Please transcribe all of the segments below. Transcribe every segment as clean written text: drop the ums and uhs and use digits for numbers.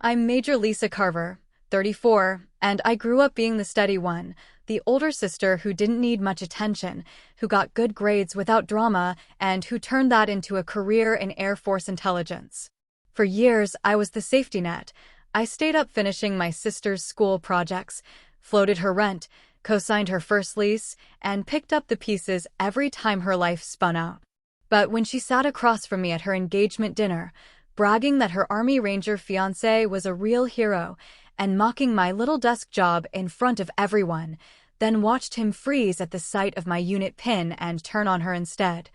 I'm Major Lisa Carver, 34, and I grew up being the steady one, the older sister who didn't need much attention, who got good grades without drama, and who turned that into a career in Air Force intelligence. For years, I was the safety net. I stayed up finishing my sister's school projects, floated her rent, co-signed her first lease, and picked up the pieces every time her life spun out. But when she sat across from me at her engagement dinner, bragging that her Army Ranger fiancé was a real hero and mocking my little desk job in front of everyone, then watched him freeze at the sight of my unit pin and turn on her instead,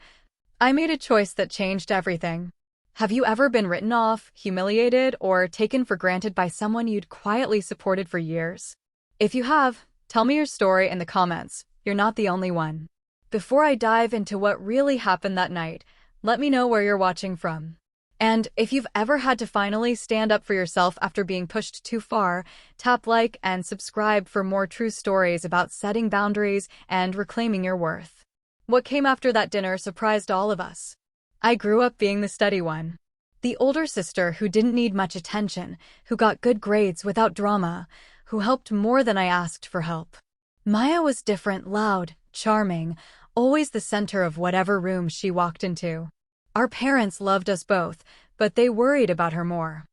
I made a choice that changed everything. Have you ever been written off, humiliated, or taken for granted by someone you'd quietly supported for years? If you have, tell me your story in the comments. You're not the only one. Before I dive into what really happened that night, let me know where you're watching from. And if you've ever had to finally stand up for yourself after being pushed too far, tap like and subscribe for more true stories about setting boundaries and reclaiming your worth. What came after that dinner surprised all of us. I grew up being the steady one. The older sister who didn't need much attention, who got good grades without drama, who helped more than I asked for help. Maya was different, loud, charming, always the center of whatever room she walked into. Our parents loved us both, but they worried about her more.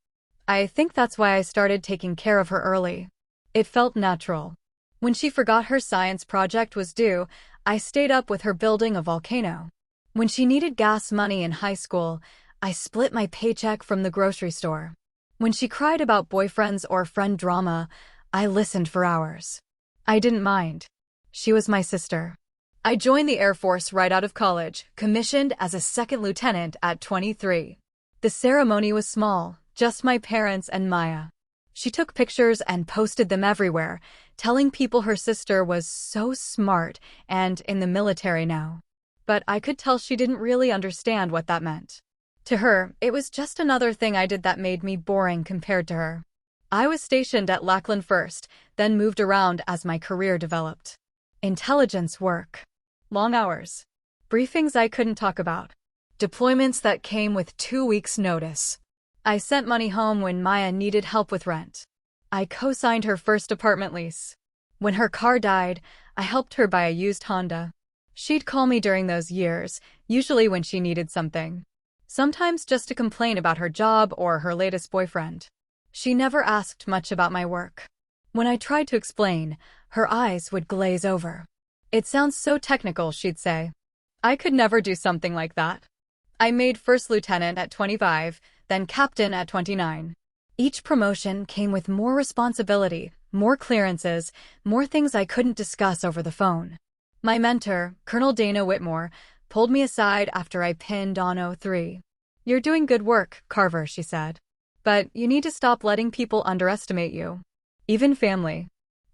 I think that's why I started taking care of her early. It felt natural. When she forgot her science project was due, I stayed up with her building a volcano. When she needed gas money in high school, I split my paycheck from the grocery store. When she cried about boyfriends or friend drama, I listened for hours. I didn't mind. She was my sister. I joined the Air Force right out of college, commissioned as a second lieutenant at 23. The ceremony was small, just my parents and Maya. She took pictures and posted them everywhere, telling people her sister was so smart and in the military now. But I could tell she didn't really understand what that meant. To her, it was just another thing I did that made me boring compared to her. I was stationed at Lackland first, then moved around as my career developed. Intelligence work. Long hours. Briefings I couldn't talk about. Deployments that came with 2 weeks' notice. I sent money home when Maya needed help with rent. I co-signed her first apartment lease. When her car died, I helped her buy a used Honda. She'd call me during those years, usually when she needed something. Sometimes just to complain about her job or her latest boyfriend. She never asked much about my work. When I tried to explain, her eyes would glaze over. It sounds so technical, she'd say. I could never do something like that. I made first lieutenant at 25, then captain at 29. Each promotion came with more responsibility, more clearances, more things I couldn't discuss over the phone. My mentor, Colonel Dana Whitmore, pulled me aside after I pinned on 03. "You're doing good work, Carver," she said. "But you need to stop letting people underestimate you. Even family."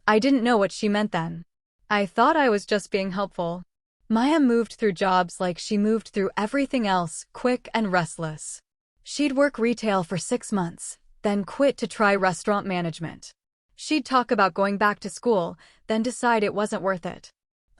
I didn't know what she meant then. I thought I was just being helpful. Maya moved through jobs like she moved through everything else, quick and restless. She'd work retail for 6 months, then quit to try restaurant management. She'd talk about going back to school, then decide it wasn't worth it.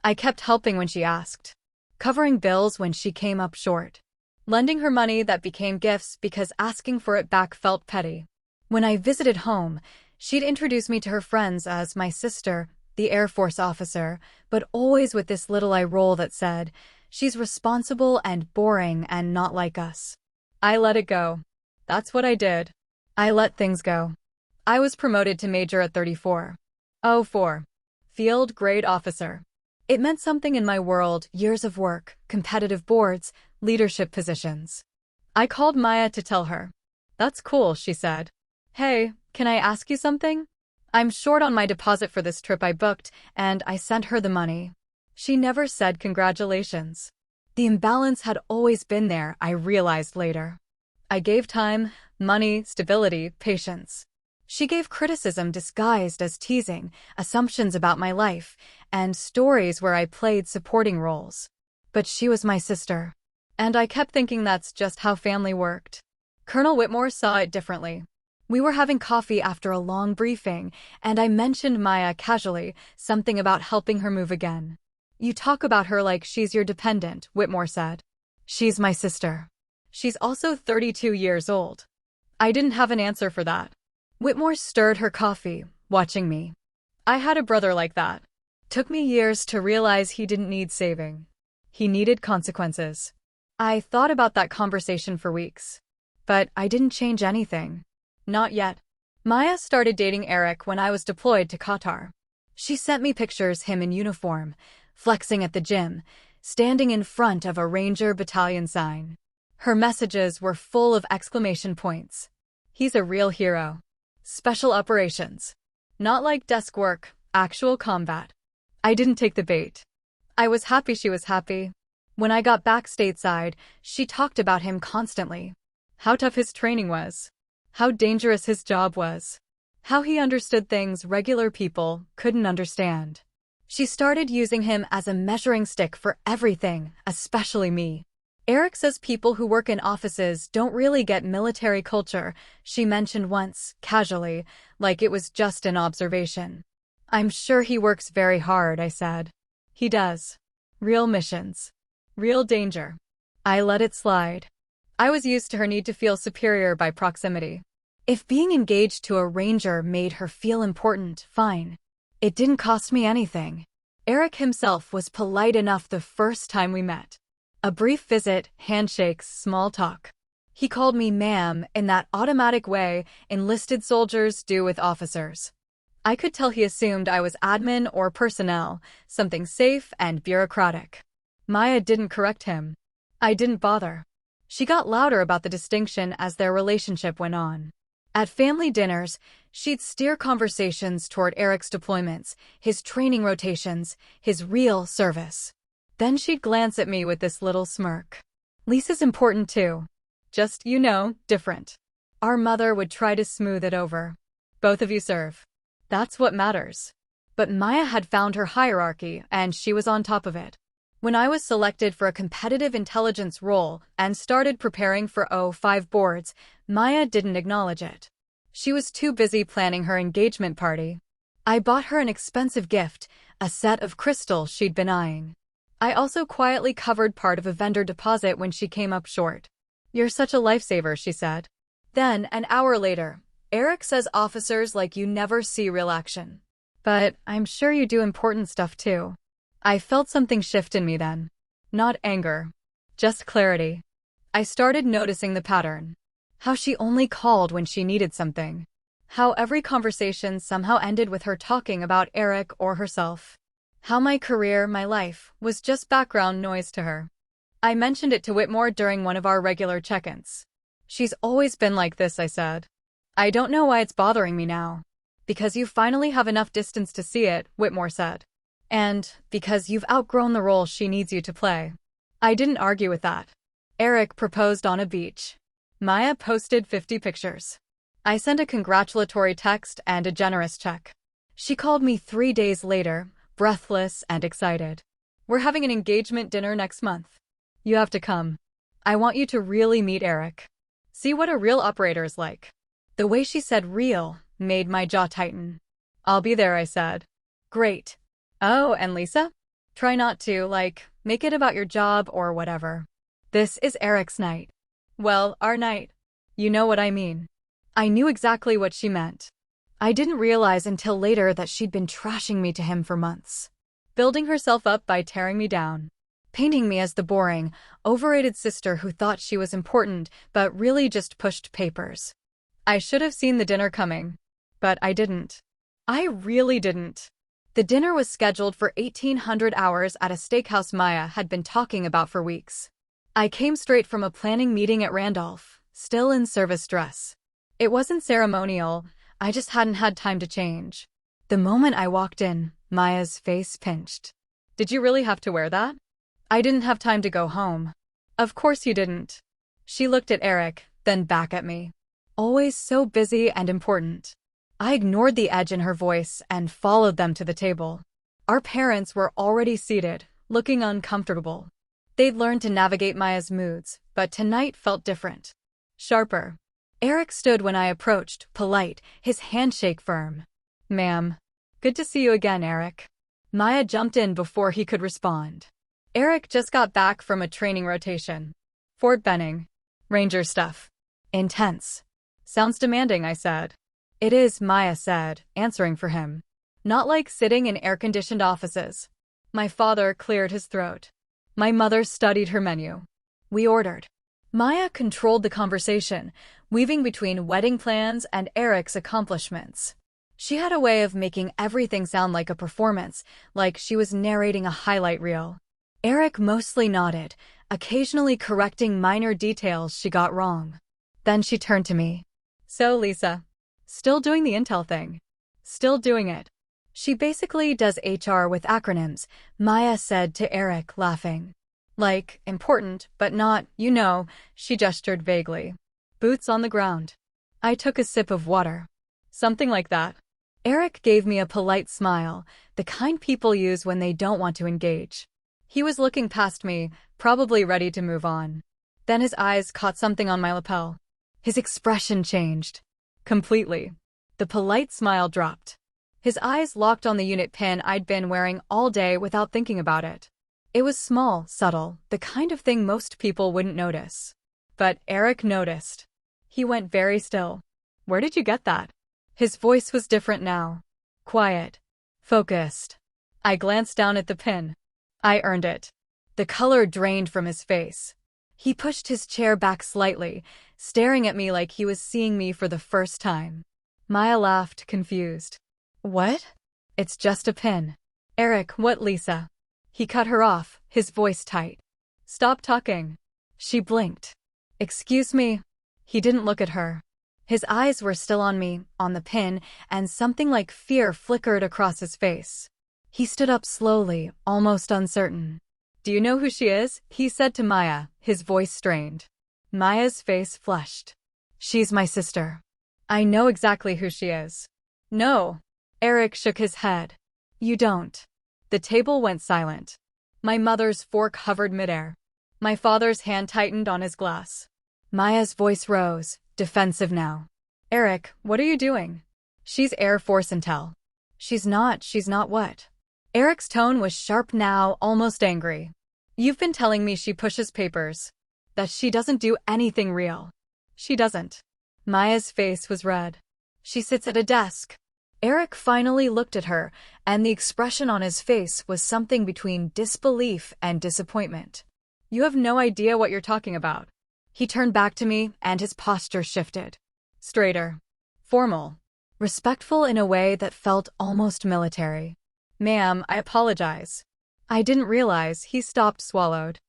I kept helping when she asked, covering bills when she came up short, lending her money that became gifts because asking for it back felt petty. When I visited home, she'd introduce me to her friends as my sister, the Air Force officer, but always with this little eye roll that said, "She's responsible and boring and not like us." I let it go. That's what I did. I let things go. I was promoted to major at 34. 04. Field grade officer. It meant something in my world, years of work, competitive boards, leadership positions. I called Maya to tell her. "That's cool," she said. "Hey, can I ask you something? I'm short on my deposit for this trip I booked, and I sent her the money." She never said congratulations. The imbalance had always been there, I realized later. I gave time, money, stability, patience. She gave criticism disguised as teasing, assumptions about my life, and stories where I played supporting roles. But she was my sister. And I kept thinking that's just how family worked. Colonel Whitmore saw it differently. We were having coffee after a long briefing, and I mentioned Maya casually, something about helping her move again. "You talk about her like she's your dependent," Whitmore said. "She's my sister. She's also 32 years old." I didn't have an answer for that. Whitmore stirred her coffee, watching me. I had a brother like that. Took me years to realize he didn't need saving. He needed consequences. I thought about that conversation for weeks. But I didn't change anything. Not yet. Maya started dating Eric when I was deployed to Qatar. She sent me pictures him in uniform, flexing at the gym, standing in front of a Ranger battalion sign. Her messages were full of exclamation points. He's a real hero. Special operations. Not like desk work, actual combat. I didn't take the bait. I was happy she was happy. When I got back stateside, she talked about him constantly. How tough his training was. How dangerous his job was. How he understood things regular people couldn't understand. She started using him as a measuring stick for everything, especially me. Eric says people who work in offices don't really get military culture, she mentioned once, casually, like it was just an observation. I'm sure he works very hard, I said. He does. Real missions. Real danger. I let it slide. I was used to her need to feel superior by proximity. If being engaged to a Ranger made her feel important, fine. It didn't cost me anything. Eric himself was polite enough the first time we met. A brief visit, handshakes, small talk. He called me ma'am in that automatic way enlisted soldiers do with officers. I could tell he assumed I was admin or personnel, something safe and bureaucratic. Maya didn't correct him. I didn't bother. She got louder about the distinction as their relationship went on. At family dinners, she'd steer conversations toward Eric's deployments, his training rotations, his real service. Then she'd glance at me with this little smirk. Lisa's important too. Just, different. Our mother would try to smooth it over. Both of you serve. That's what matters. But Maya had found her hierarchy, and she was on top of it. When I was selected for a competitive intelligence role and started preparing for O5 boards, Maya didn't acknowledge it. She was too busy planning her engagement party. I bought her an expensive gift, a set of crystals she'd been eyeing. I also quietly covered part of a vendor deposit when she came up short. You're such a lifesaver, she said. Then, an hour later, Eric says officers like you never see real action. But I'm sure you do important stuff too. I felt something shift in me then. Not anger. Just clarity. I started noticing the pattern. How she only called when she needed something. How every conversation somehow ended with her talking about Eric or herself. How my career, my life, was just background noise to her. I mentioned it to Whitmore during one of our regular check-ins. She's always been like this, I said. I don't know why it's bothering me now. Because you finally have enough distance to see it, Whitmore said. And because you've outgrown the role she needs you to play. I didn't argue with that. Eric proposed on a beach. Maya posted 50 pictures. I sent a congratulatory text and a generous check. She called me 3 days later, breathless and excited. We're having an engagement dinner next month. You have to come. I want you to really meet Eric. See what a real operator is like. The way she said real made my jaw tighten. I'll be there, I said. Great. Oh, and Lisa? Try not to, make it about your job or whatever. This is Eric's night. Well, our night. You know what I mean. I knew exactly what she meant. I didn't realize until later that she'd been trashing me to him for months. Building herself up by tearing me down. Painting me as the boring, overrated sister who thought she was important but really just pushed papers. I should have seen the dinner coming. But I didn't. I really didn't. The dinner was scheduled for 1800 hours at a steakhouse Maya had been talking about for weeks. I came straight from a planning meeting at Randolph, still in service dress. It wasn't ceremonial, I just hadn't had time to change. The moment I walked in, Maya's face pinched. Did you really have to wear that? I didn't have time to go home. Of course you didn't. She looked at Eric, then back at me. Always so busy and important. I ignored the edge in her voice and followed them to the table. Our parents were already seated, looking uncomfortable. They'd learned to navigate Maya's moods, but tonight felt different. Sharper. Eric stood when I approached, polite, his handshake firm. Ma'am. Good to see you again, Eric. Maya jumped in before he could respond. Eric just got back from a training rotation. Fort Benning. Ranger stuff. Intense. Sounds demanding, I said. It is, Maya said, answering for him. Not like sitting in air-conditioned offices. My father cleared his throat. My mother studied her menu. We ordered. Maya controlled the conversation, weaving between wedding plans and Eric's accomplishments. She had a way of making everything sound like a performance, like she was narrating a highlight reel. Eric mostly nodded, occasionally correcting minor details she got wrong. Then she turned to me. So, Lisa, still doing the Intel thing? Still doing it? She basically does HR with acronyms, Maya said to Eric, laughing. Like, important, but not, she gestured vaguely. Boots on the ground. I took a sip of water. Something like that. Eric gave me a polite smile, the kind people use when they don't want to engage. He was looking past me, probably ready to move on. Then his eyes caught something on my lapel. His expression changed. Completely. The polite smile dropped. His eyes locked on the unit pin I'd been wearing all day without thinking about it. It was small, subtle, the kind of thing most people wouldn't notice. But Eric noticed. He went very still. Where did you get that? His voice was different now. Quiet. Focused. I glanced down at the pin. I earned it. The color drained from his face. He pushed his chair back slightly, staring at me like he was seeing me for the first time. Maya laughed, confused. What? It's just a pin. Eric, what, Lisa? He cut her off, his voice tight. Stop talking. She blinked. Excuse me. He didn't look at her. His eyes were still on me, on the pin, and something like fear flickered across his face. He stood up slowly, almost uncertain. Do you know who she is? He said to Maya, his voice strained. Maya's face flushed. She's my sister. I know exactly who she is. No. Eric shook his head. You don't. The table went silent. My mother's fork hovered midair. My father's hand tightened on his glass. Maya's voice rose, defensive now. Eric, what are you doing? She's Air Force intel. She's not what? Eric's tone was sharp now, almost angry. You've been telling me she pushes papers. That she doesn't do anything real. She doesn't. Maya's face was red. She sits at a desk. Eric finally looked at her, and the expression on his face was something between disbelief and disappointment. You have no idea what you're talking about. He turned back to me, and his posture shifted. Straighter. Formal. Respectful in a way that felt almost military. Ma'am, I apologize. I didn't realize. He stopped, swallowed.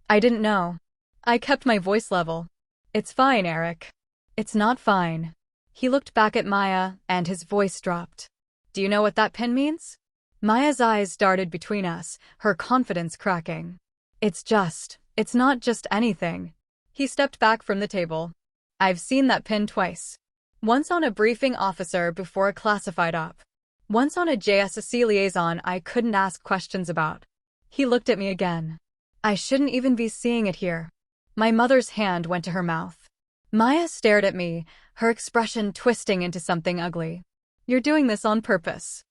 I didn't know. I kept my voice level. It's fine, Eric. It's not fine. He looked back at Maya, and his voice dropped. Do you know what that pin means? Maya's eyes darted between us, her confidence cracking. It's not just anything. He stepped back from the table. I've seen that pin twice. Once on a briefing officer before a classified op. Once on a JSSC liaison I couldn't ask questions about. He looked at me again. I shouldn't even be seeing it here. My mother's hand went to her mouth. Maya stared at me, her expression twisting into something ugly. You're doing this on purpose.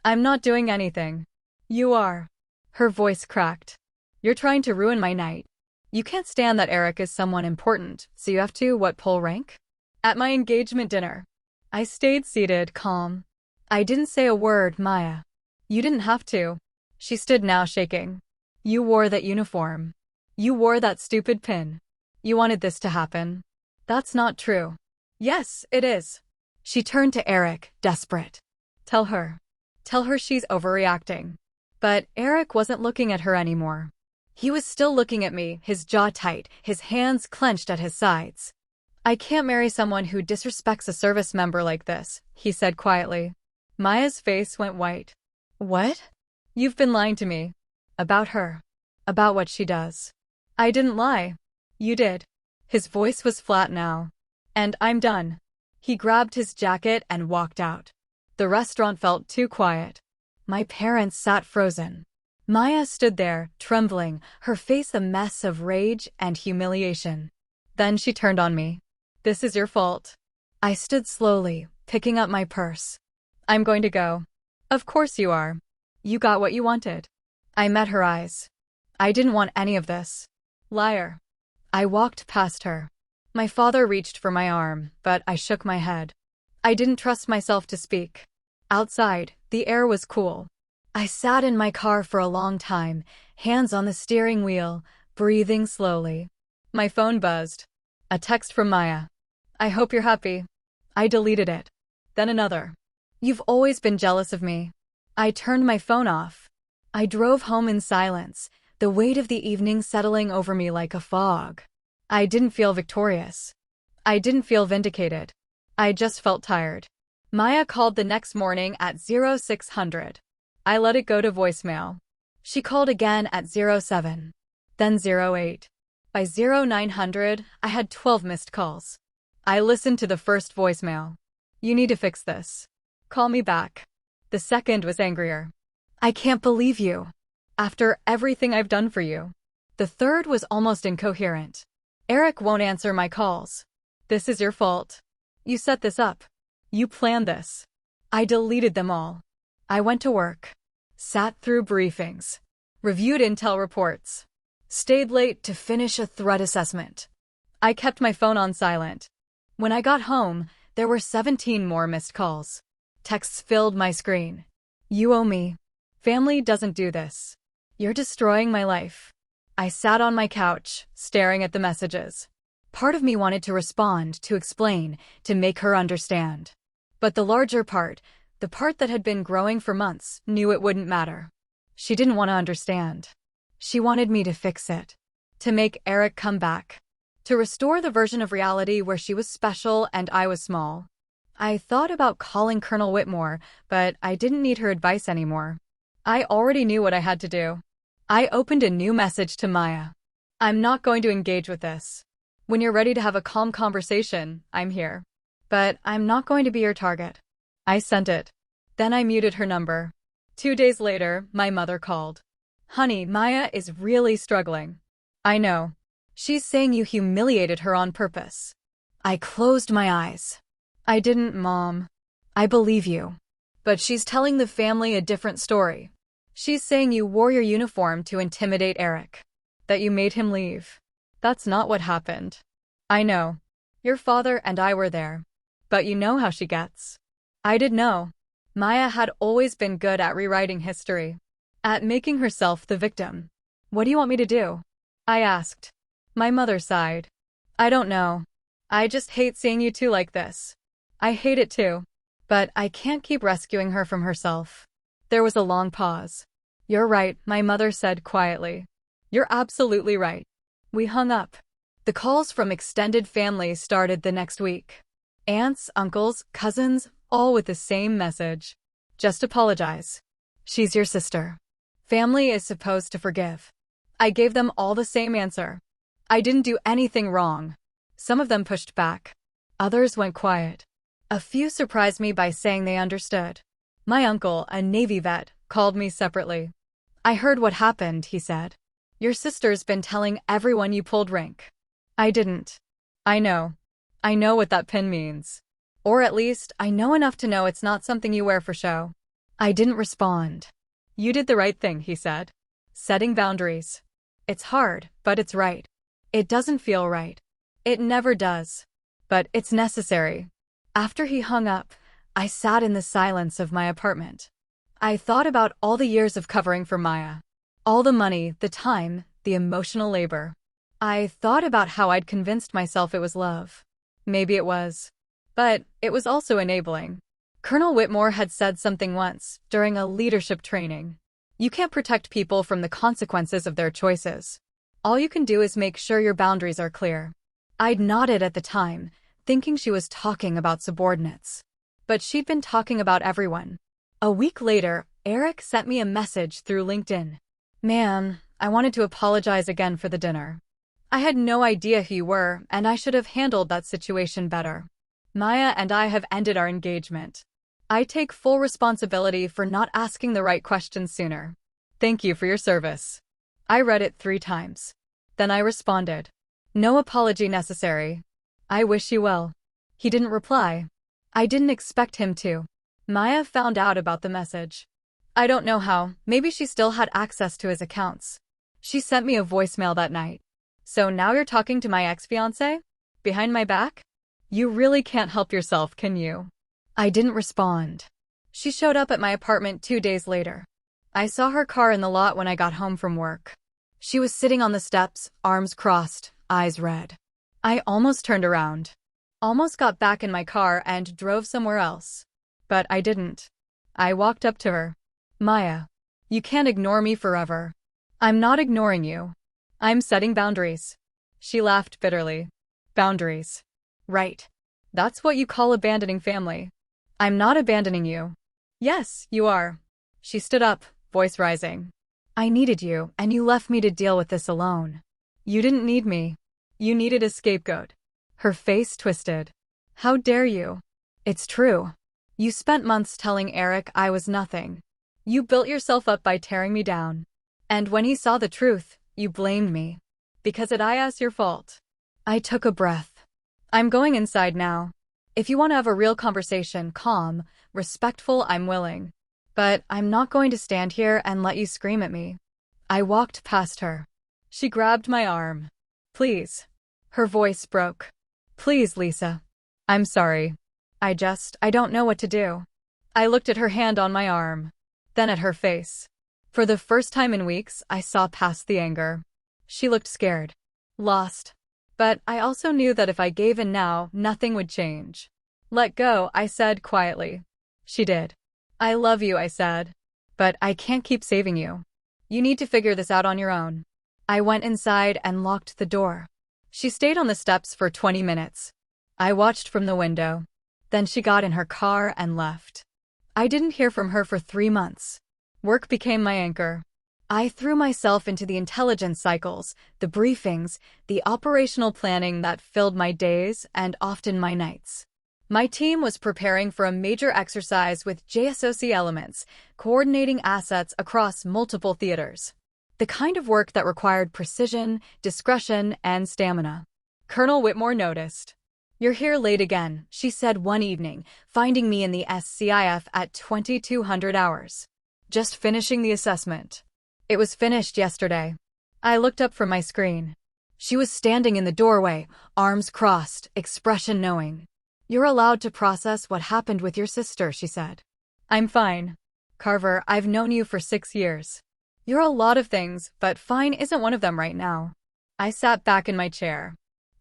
I'm not doing anything. You are. Her voice cracked. You're trying to ruin my night. You can't stand that Eric is someone important, so you have to, pull rank? At my engagement dinner. I stayed seated, calm. I didn't say a word, Maya. You didn't have to. She stood now, shaking. You wore that uniform. You wore that stupid pin. You wanted this to happen. That's not true. Yes, it is. She turned to Eric, desperate. Tell her. Tell her she's overreacting. But Eric wasn't looking at her anymore. He was still looking at me, his jaw tight, his hands clenched at his sides. I can't marry someone who disrespects a service member like this, he said quietly. Maya's face went white. What? You've been lying to me. About her. About what she does. I didn't lie. You did. His voice was flat now. And I'm done. He grabbed his jacket and walked out. The restaurant felt too quiet. My parents sat frozen. Maya stood there, trembling, her face a mess of rage and humiliation. Then she turned on me. This is your fault. I stood slowly, picking up my purse. I'm going to go. Of course you are. You got what you wanted. I met her eyes. I didn't want any of this. Liar. I walked past her. My father reached for my arm, but I shook my head. I didn't trust myself to speak. Outside, the air was cool. I sat in my car for a long time, hands on the steering wheel, breathing slowly. My phone buzzed. A text from Maya. I hope you're happy. I deleted it. Then another. You've always been jealous of me. I turned my phone off. I drove home in silence, the weight of the evening settling over me like a fog. I didn't feel victorious. I didn't feel vindicated. I just felt tired. Maya called the next morning at 0600. I let it go to voicemail. She called again at 07. Then 08. By 0900, I had 12 missed calls. I listened to the first voicemail. You need to fix this. Call me back. The second was angrier. I can't believe you. After everything I've done for you. The third was almost incoherent. Eric won't answer my calls. This is your fault. You set this up. You planned this. I deleted them all. I went to work. Sat through briefings. Reviewed intel reports. Stayed late to finish a threat assessment. I kept my phone on silent. When I got home, there were 17 more missed calls. Texts filled my screen. You owe me. Family doesn't do this. You're destroying my life. I sat on my couch, staring at the messages. Part of me wanted to respond, to explain, to make her understand. But the larger part, the part that had been growing for months, knew it wouldn't matter. She didn't want to understand. She wanted me to fix it. To make Eric come back. To restore the version of reality where she was special and I was small. I thought about calling Colonel Whitmore, but I didn't need her advice anymore. I already knew what I had to do. I opened a new message to Maya. I'm not going to engage with this. When you're ready to have a calm conversation, I'm here. But I'm not going to be your target. I sent it. Then I muted her number. 2 days later, my mother called. Honey, Maya is really struggling. I know. She's saying you humiliated her on purpose. I closed my eyes. I didn't, Mom. I believe you. But she's telling the family a different story. She's saying you wore your uniform to intimidate Eric. That you made him leave. That's not what happened. I know. Your father and I were there. But you know how she gets. I did know. Maya had always been good at rewriting history. At making herself the victim. What do you want me to do? I asked. My mother sighed. I don't know. I just hate seeing you two like this. I hate it too. But I can't keep rescuing her from herself. There was a long pause. You're right, my mother said quietly. You're absolutely right. We hung up. The calls from extended family started the next week. Aunts, uncles, cousins, all with the same message. Just apologize. She's your sister. Family is supposed to forgive. I gave them all the same answer. I didn't do anything wrong. Some of them pushed back. Others went quiet. A few surprised me by saying they understood. My uncle, a Navy vet, called me separately. I heard what happened, he said. Your sister's been telling everyone you pulled rank. I didn't. I know. I know what that pin means. Or at least, I know enough to know it's not something you wear for show. I didn't respond. You did the right thing, he said. Setting boundaries. It's hard, but it's right. It doesn't feel right. It never does. But it's necessary. After he hung up, I sat in the silence of my apartment. I thought about all the years of covering for Maya. All the money, the time, the emotional labor. I thought about how I'd convinced myself it was love. Maybe it was. But it was also enabling. Colonel Whitmore had said something once, during a leadership training. You can't protect people from the consequences of their choices. All you can do is make sure your boundaries are clear. I'd nodded at the time, thinking she was talking about subordinates. But she'd been talking about everyone. A week later, Eric sent me a message through LinkedIn. Man, I wanted to apologize again for the dinner. I had no idea who you were, and I should have handled that situation better. Maya and I have ended our engagement. I take full responsibility for not asking the right questions sooner. Thank you for your service. I read it 3 times. Then I responded. No apology necessary. I wish you well. He didn't reply. I didn't expect him to. Maya found out about the message. I don't know how, maybe she still had access to his accounts. She sent me a voicemail that night. So now you're talking to my ex-fiancé? Behind my back? You really can't help yourself, can you? I didn't respond. She showed up at my apartment 2 days later. I saw her car in the lot when I got home from work. She was sitting on the steps, arms crossed, eyes red. I almost turned around. Almost got back in my car and drove somewhere else. But I didn't. I walked up to her. Maya, you can't ignore me forever. I'm not ignoring you. I'm setting boundaries. She laughed bitterly. Boundaries. Right. That's what you call abandoning family. I'm not abandoning you. Yes, you are. She stood up, voice rising. I needed you, and you left me to deal with this alone. You didn't need me. You needed a scapegoat. Her face twisted. How dare you? It's true. You spent months telling Eric I was nothing. You built yourself up by tearing me down. And when he saw the truth, you blamed me. Because it's your fault. I took a breath. I'm going inside now. If you want to have a real conversation, calm, respectful, I'm willing. But I'm not going to stand here and let you scream at me. I walked past her. She grabbed my arm. Please. Her voice broke. Please, Lisa. I'm sorry. I don't know what to do. I looked at her hand on my arm. Then at her face. For the first time in weeks, I saw past the anger. She looked scared. Lost. But I also knew that if I gave in now, nothing would change. Let go, I said quietly. She did. I love you, I said. But I can't keep saving you. You need to figure this out on your own. I went inside and locked the door. She stayed on the steps for 20 minutes. I watched from the window. Then she got in her car and left. I didn't hear from her for 3 months. Work became my anchor. I threw myself into the intelligence cycles, the briefings, the operational planning that filled my days and often my nights. My team was preparing for a major exercise with JSOC elements, coordinating assets across multiple theaters. The kind of work that required precision, discretion, and stamina. Colonel Whitmore noticed. You're here late again, she said one evening, finding me in the SCIF at 2200 hours. Just finishing the assessment. It was finished yesterday. I looked up from my screen. She was standing in the doorway, arms crossed, expression knowing. You're allowed to process what happened with your sister, she said. I'm fine. Carver, I've known you for 6 years. You're a lot of things, but fine isn't one of them right now. I sat back in my chair.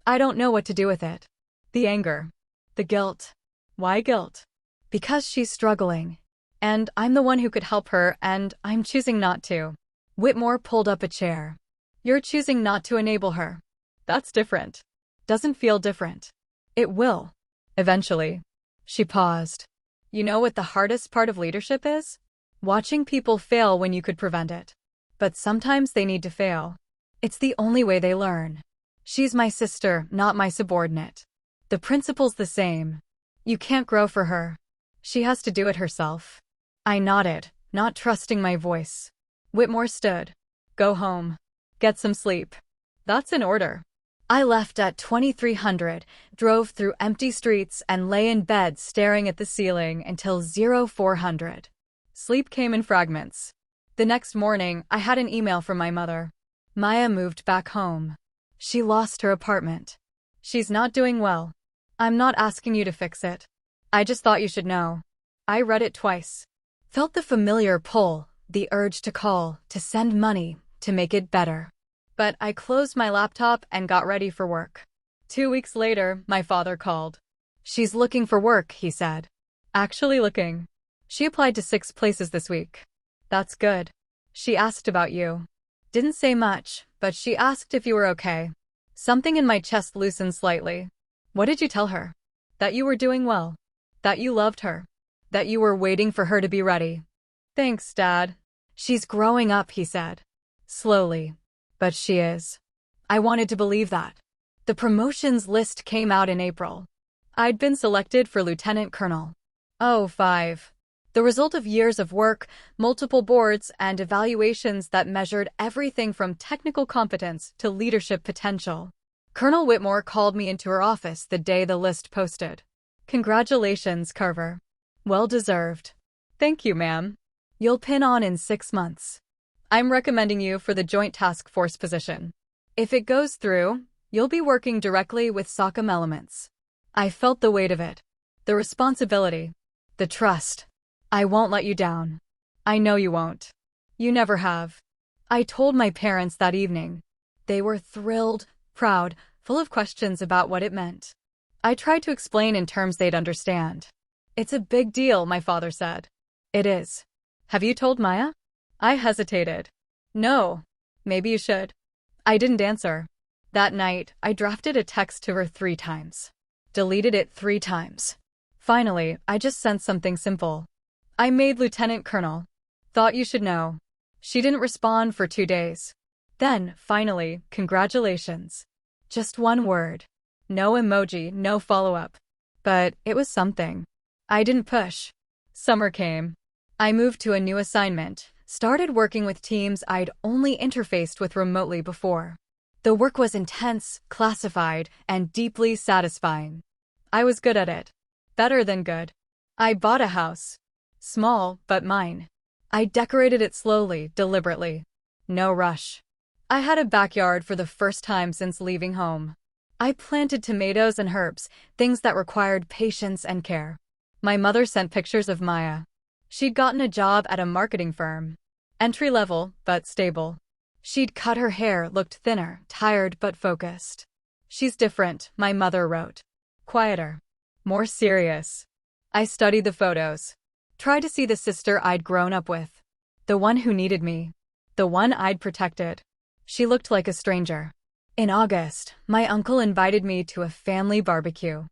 I don't know what to do with it. The anger. The guilt. Why guilt? Because she's struggling. And I'm the one who could help her, and I'm choosing not to. Whitmore pulled up a chair. You're choosing not to enable her. That's different. Doesn't feel different. It will. Eventually. She paused. You know what the hardest part of leadership is? Watching people fail when you could prevent it. But sometimes they need to fail. It's the only way they learn. She's my sister, not my subordinate. The principle's the same. You can't grow for her. She has to do it herself. I nodded, not trusting my voice. Whitmore stood. Go home. Get some sleep. That's an order. I left at 2300, drove through empty streets and lay in bed staring at the ceiling until 0400. Sleep came in fragments. The next morning, I had an email from my mother. Maya moved back home. She lost her apartment. She's not doing well. I'm not asking you to fix it. I just thought you should know. I read it twice. Felt the familiar pull, the urge to call, to send money, to make it better. But I closed my laptop and got ready for work. 2 weeks later, my father called. She's looking for work, he said. Actually looking. She applied to 6 places this week. That's good. She asked about you. Didn't say much, but she asked if you were okay. Something in my chest loosened slightly. What did you tell her? That you were doing well. That you loved her. That you were waiting for her to be ready. Thanks, Dad. She's growing up, he said. Slowly. But she is. I wanted to believe that. The promotions list came out in April. I'd been selected for Lieutenant Colonel. Oh, 5. The result of years of work, multiple boards, and evaluations that measured everything from technical competence to leadership potential. Colonel Whitmore called me into her office the day the list posted. Congratulations, Carver. Well deserved. Thank you, ma'am. You'll pin on in 6 months. I'm recommending you for the Joint Task Force position. If it goes through, you'll be working directly with SOCOM elements. I felt the weight of it. The responsibility. The trust. I won't let you down. I know you won't. You never have. I told my parents that evening. They were thrilled, proud, full of questions about what it meant. I tried to explain in terms they'd understand. It's a big deal, my father said. It is. Have you told Maya? I hesitated. No. Maybe you should. I didn't answer. That night, I drafted a text to her 3 times. Deleted it 3 times. Finally, I just sent something simple. I made Lieutenant Colonel. Thought you should know. She didn't respond for 2 days. Then, finally, congratulations. Just 1 word. No emoji, no follow-up. But it was something. I didn't push. Summer came. I moved to a new assignment, started working with teams I'd only interfaced with remotely before. The work was intense, classified, and deeply satisfying. I was good at it. Better than good. I bought a house. Small, but mine. I decorated it slowly, deliberately. No rush. I had a backyard for the first time since leaving home. I planted tomatoes and herbs, things that required patience and care. My mother sent pictures of Maya. She'd gotten a job at a marketing firm. Entry-level, but stable. She'd cut her hair, looked thinner, tired but focused. She's different, my mother wrote. Quieter. More serious. I studied the photos. Tried to see the sister I'd grown up with. The one who needed me. The one I'd protected. She looked like a stranger. In August, my uncle invited me to a family barbecue.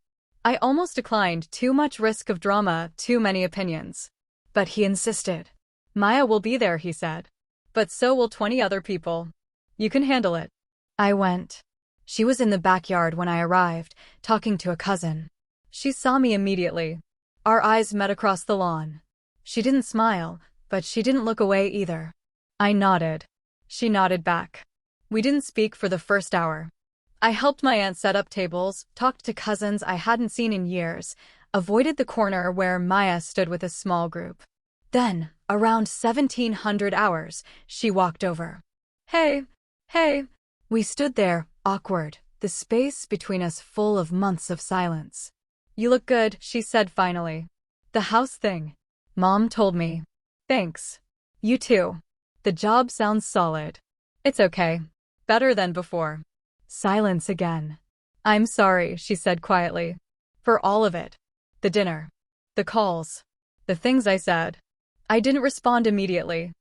I almost declined. Too much risk of drama, too many opinions. But he insisted. Maya will be there, he said. But so will 20 other people. You can handle it. I went. She was in the backyard when I arrived, talking to a cousin. She saw me immediately. Our eyes met across the lawn. She didn't smile, but she didn't look away either. I nodded. She nodded back. We didn't speak for the first hour. I helped my aunt set up tables, talked to cousins I hadn't seen in years, avoided the corner where Maya stood with a small group. Then, around 1700 hours, she walked over. Hey, hey. We stood there, awkward, the space between us full of months of silence. You look good, she said finally. The house thing. Mom told me. Thanks. You too. The job sounds solid. It's okay. Better than before. Silence again. I'm sorry, she said quietly. For all of it. The dinner. The calls. The things I said. I didn't respond immediately.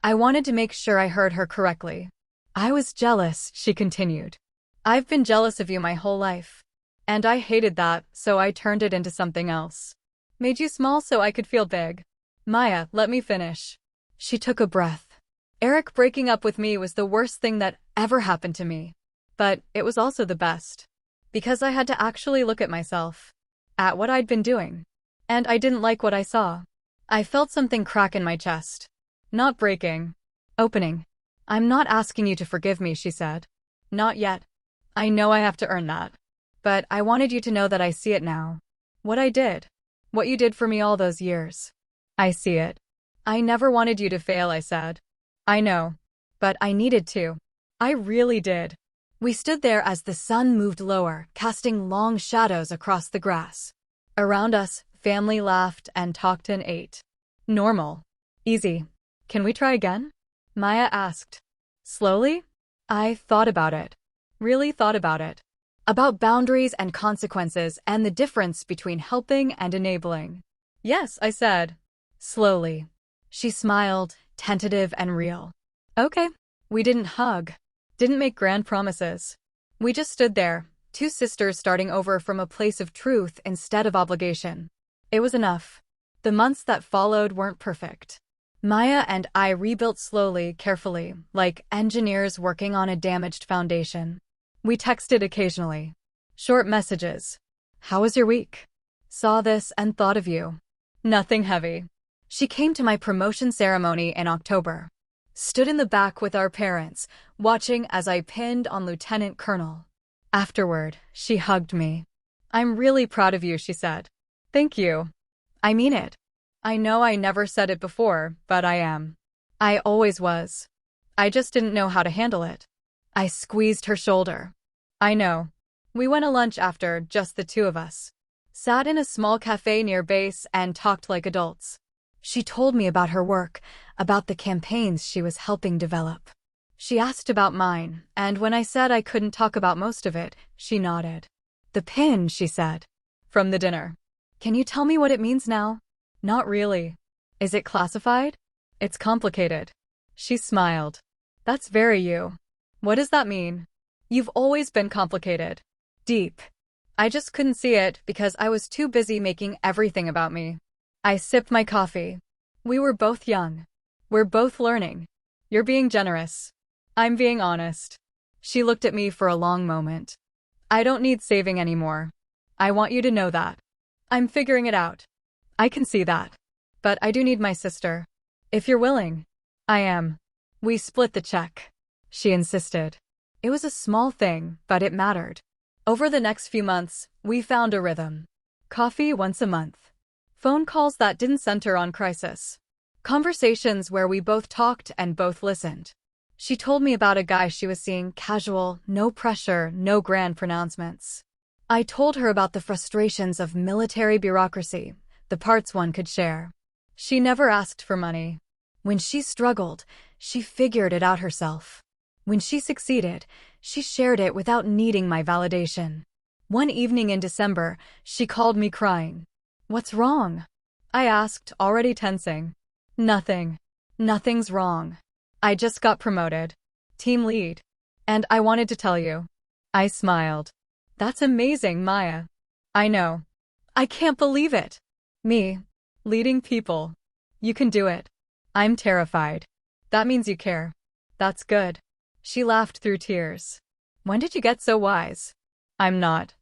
I wanted to make sure I heard her correctly. I was jealous, she continued. I've been jealous of you my whole life. And I hated that, so I turned it into something else. Made you small so I could feel big. Maya, let me finish. She took a breath. Eric breaking up with me was the worst thing that ever happened to me. But it was also the best. Because I had to actually look at myself. At what I'd been doing. And I didn't like what I saw. I felt something crack in my chest. Not breaking. Opening. I'm not asking you to forgive me, she said. Not yet. I know I have to earn that. But I wanted you to know that I see it now. What I did. What you did for me all those years. I see it. I never wanted you to fail, I said. I know. But I needed to. I really did. We stood there as the sun moved lower, casting long shadows across the grass. Around us, family laughed and talked and ate. Normal. Easy. Can we try again? Maya asked. Slowly? I thought about it. Really thought about it. About boundaries and consequences and the difference between helping and enabling. Yes, I said. Slowly. She smiled, tentative and real. Okay. We didn't hug. Didn't make grand promises. We just stood there, 2 sisters starting over from a place of truth instead of obligation. It was enough. The months that followed weren't perfect. Maya and I rebuilt slowly, carefully, like engineers working on a damaged foundation. We texted occasionally. Short messages. How was your week? Saw this and thought of you. Nothing heavy. She came to my promotion ceremony in October. Stood in the back with our parents, watching as I pinned on Lieutenant Colonel. Afterward, she hugged me. I'm really proud of you, she said. Thank you. I mean it. I know I never said it before, but I am. I always was. I just didn't know how to handle it. I squeezed her shoulder. I know. We went to lunch after, just the 2 of us. sat in a small cafe near base, and talked like adults. She told me about her work, about the campaigns she was helping develop. She asked about mine, and when I said I couldn't talk about most of it, she nodded. The pin, she said. From the dinner. Can you tell me what it means now? Not really. Is it classified? It's complicated. She smiled. That's very you. What does that mean? You've always been complicated. Deep. I just couldn't see it because I was too busy making everything about me. I sipped my coffee. We were both young. We're both learning. You're being generous. I'm being honest. She looked at me for a long moment. I don't need saving anymore. I want you to know that. I'm figuring it out. I can see that. But I do need my sister. If you're willing. I am. We split the check. She insisted. It was a small thing, but it mattered. Over the next few months, we found a rhythm. Coffee once a month. Phone calls that didn't center on crisis. Conversations where we both talked and both listened. She told me about a guy she was seeing, casual, no pressure, no grand pronouncements. I told her about the frustrations of military bureaucracy, the parts one could share. She never asked for money. When she struggled, she figured it out herself. When she succeeded, she shared it without needing my validation. One evening in December, she called me crying. What's wrong? I asked, already tensing. Nothing. Nothing's wrong. I just got promoted. Team lead. And I wanted to tell you. I smiled. That's amazing, Maya. I know. I can't believe it. Me. Leading people. You can do it. I'm terrified. That means you care. That's good. She laughed through tears. When did you get so wise? I'm not.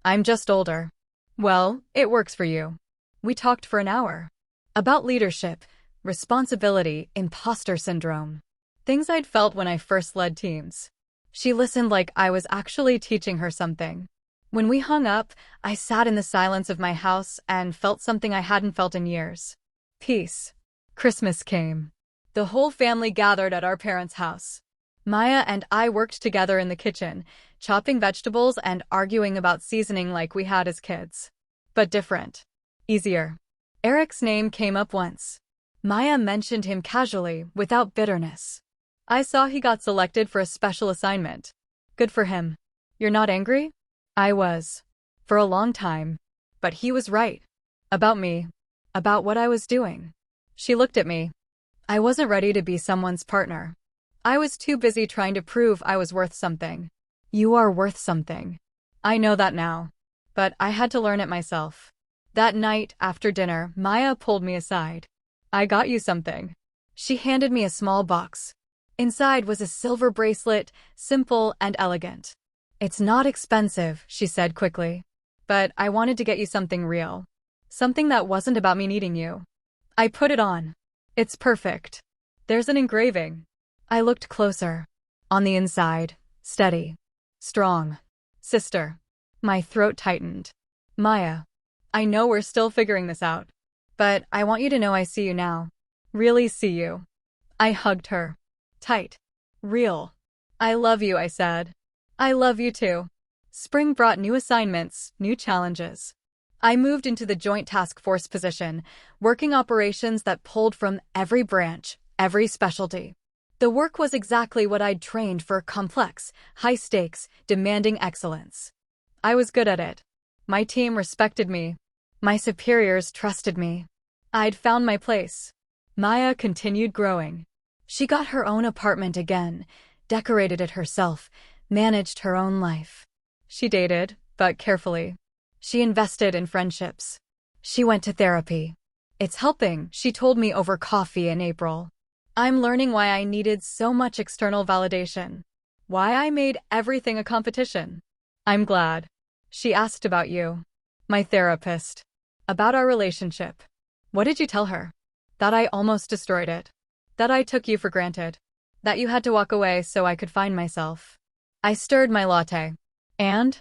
I'm just older. Well, it works for you. We talked for an hour. About leadership, responsibility, imposter syndrome. Things I'd felt when I first led teams. She listened like I was actually teaching her something. When we hung up, I sat in the silence of my house and felt something I hadn't felt in years. Peace. Christmas came. The whole family gathered at our parents' house. Maya and I worked together in the kitchen, chopping vegetables and arguing about seasoning like we had as kids. But different. Easier. Eric's name came up once. Maya mentioned him casually, without bitterness. I saw he got selected for a special assignment. Good for him. You're not angry? I was. For a long time. But he was right. About me. About what I was doing. She looked at me. I wasn't ready to be someone's partner. I was too busy trying to prove I was worth something. You are worth something. I know that now. But I had to learn it myself. That night, after dinner, Maya pulled me aside. I got you something. She handed me a small box. Inside was a silver bracelet, simple and elegant. It's not expensive, she said quickly. But I wanted to get you something real. Something that wasn't about me needing you. I put it on. It's perfect. There's an engraving. I looked closer. On the inside, steady. Strong. Sister. My throat tightened. Maya. I know we're still figuring this out. But I want you to know I see you now. Really see you. I hugged her. Tight. Real. I love you, I said. I love you too. Spring brought new assignments, new challenges. I moved into the Joint Task Force position, working operations that pulled from every branch, every specialty. The work was exactly what I'd trained for: complex, high-stakes, demanding excellence. I was good at it. My team respected me. My superiors trusted me. I'd found my place. Maya continued growing. She got her own apartment again, decorated it herself, managed her own life. She dated, but carefully. She invested in friendships. She went to therapy. It's helping, she told me over coffee in April. I'm learning why I needed so much external validation. Why I made everything a competition. I'm glad. She asked about you. My therapist. About our relationship. What did you tell her? That I almost destroyed it. That I took you for granted. That you had to walk away so I could find myself. I stirred my latte. And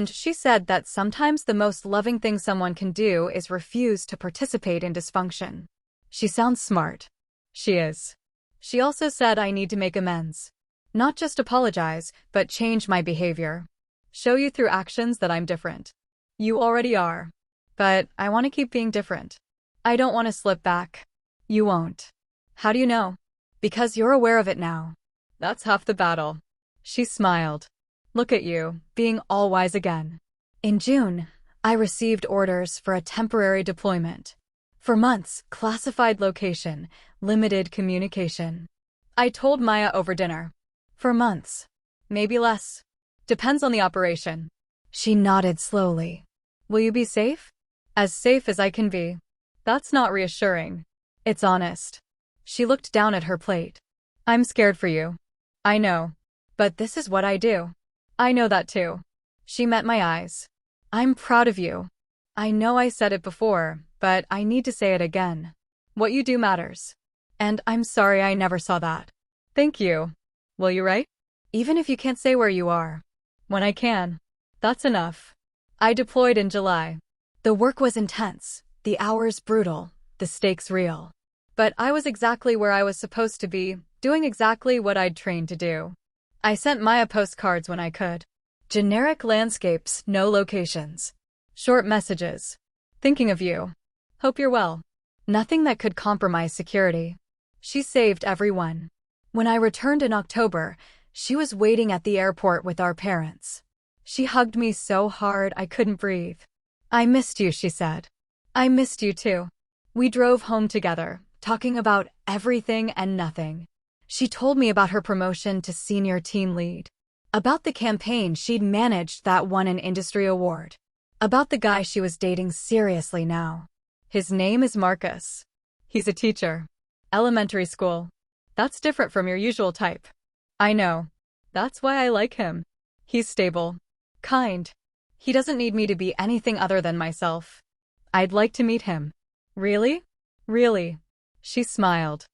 she said that sometimes the most loving thing someone can do is refuse to participate in dysfunction. She sounds smart. She is. She also said I need to make amends. Not just apologize, but change my behavior. Show you through actions that I'm different. You already are. but I want to keep being different. I don't want to slip back. You won't. How do you know? Because you're aware of it now. That's half the battle. She smiled. Look at you, being all wise again. In June, I received orders for a temporary deployment. For months, classified location, limited communication. I told Maya over dinner. For months. Maybe less. Depends on the operation. She nodded slowly. Will you be safe? As safe as I can be. That's not reassuring. It's honest. She looked down at her plate. I'm scared for you. I know. But this is what I do. I know that too. She met my eyes. I'm proud of you. I know I said it before, but I need to say it again. What you do matters. And I'm sorry I never saw that. Thank you. Will you write? Even if you can't say where you are. When I can. That's enough. I deployed in July. The work was intense, the hours brutal, the stakes real. But I was exactly where I was supposed to be, doing exactly what I'd trained to do. I sent Maya postcards when I could. Generic landscapes, no locations. Short messages. Thinking of you. Hope you're well. Nothing that could compromise security. She saved every one. When I returned in October, she was waiting at the airport with our parents. She hugged me so hard I couldn't breathe. I missed you, she said. I missed you too. We drove home together, talking about everything and nothing. She told me about her promotion to senior team lead. About the campaign she'd managed that won an industry award. About the guy she was dating seriously now. His name is Marcus. He's a teacher. Elementary school. That's different from your usual type. I know. That's why I like him. He's stable. Kind. He doesn't need me to be anything other than myself. I'd like to meet him. Really? Really? She smiled.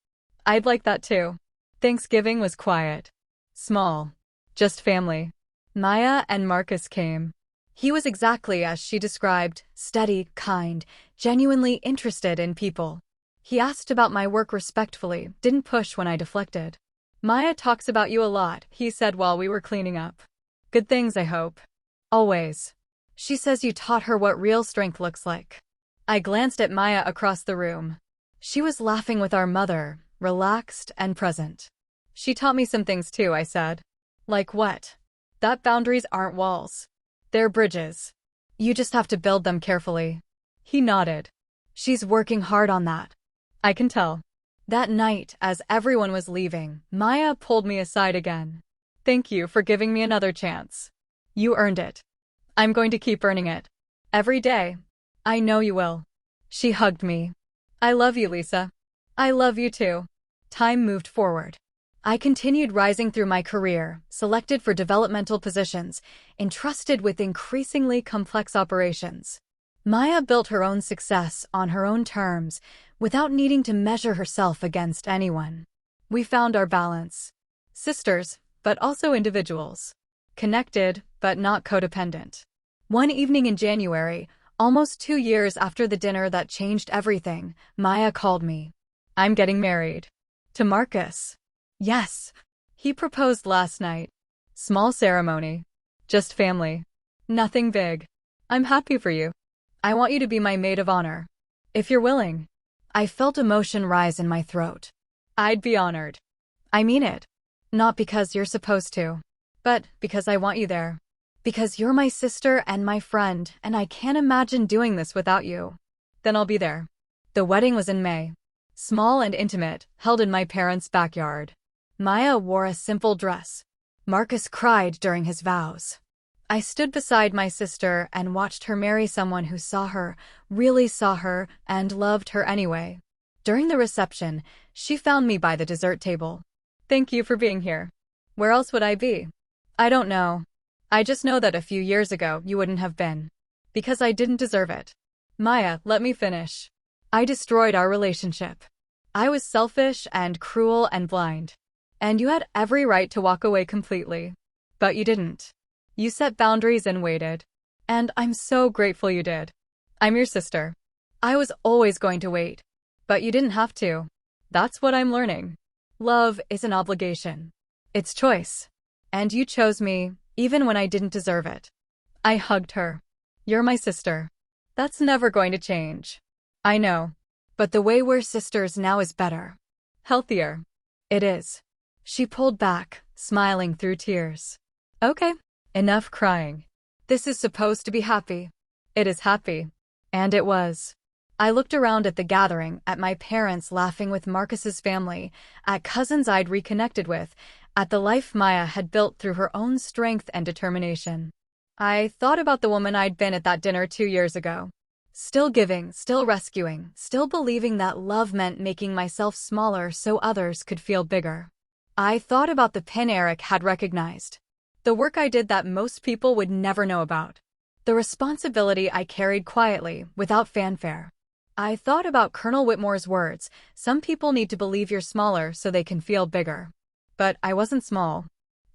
I'd like that too. Thanksgiving was quiet. Small. Just family. Maya and Marcus came. He was exactly as she described, steady, kind, genuinely interested in people. He asked about my work respectfully, didn't push when I deflected. Maya talks about you a lot, he said while we were cleaning up. Good things, I hope. Always. She says you taught her what real strength looks like. I glanced at Maya across the room. She was laughing with our mother, relaxed and present. She taught me some things too, I said. Like what? That boundaries aren't walls. They're bridges. You just have to build them carefully. He nodded. She's working hard on that. I can tell. That night, as everyone was leaving, Maya pulled me aside again. Thank you for giving me another chance. You earned it. I'm going to keep earning it. Every day. I know you will. She hugged me. I love you, Lisa. I love you too. Time moved forward. I continued rising through my career, selected for developmental positions, entrusted with increasingly complex operations. Maya built her own success on her own terms, without needing to measure herself against anyone. We found our balance. Sisters, but also individuals. Connected, but not codependent. One evening in January, almost 2 years after the dinner that changed everything, Maya called me. I'm getting married. To Marcus. Yes. He proposed last night. Small ceremony. Just family. Nothing big. I'm happy for you. I want you to be my maid of honor. If you're willing. I felt emotion rise in my throat. I'd be honored. I mean it. Not because you're supposed to, but because I want you there. Because you're my sister and my friend, and I can't imagine doing this without you. Then I'll be there. The wedding was in May. Small and intimate, held in my parents' backyard. Maya wore a simple dress. Marcus cried during his vows. I stood beside my sister and watched her marry someone who saw her, really saw her, and loved her anyway. During the reception, she found me by the dessert table. Thank you for being here. Where else would I be? I don't know. I just know that a few years ago you wouldn't have been. Because I didn't deserve it. Maya, let me finish. I destroyed our relationship. I was selfish and cruel and blind. And you had every right to walk away completely. But you didn't. You set boundaries and waited. And I'm so grateful you did. I'm your sister. I was always going to wait. But you didn't have to. That's what I'm learning. Love is an obligation. It's choice. And you chose me, even when I didn't deserve it. I hugged her. You're my sister. That's never going to change. I know. But the way we're sisters now is better. Healthier. It is. She pulled back, smiling through tears. Okay. Enough crying. This is supposed to be happy. It is happy. And it was. I looked around at the gathering, at my parents laughing with Marcus's family, at cousins I'd reconnected with, at the life Maya had built through her own strength and determination. I thought about the woman I'd been at that dinner 2 years ago. Still giving, still rescuing, still believing that love meant making myself smaller so others could feel bigger. I thought about the pin Eric had recognized. The work I did that most people would never know about. The responsibility I carried quietly, without fanfare. I thought about Colonel Whitmore's words, some people need to believe you're smaller so they can feel bigger. But I wasn't small.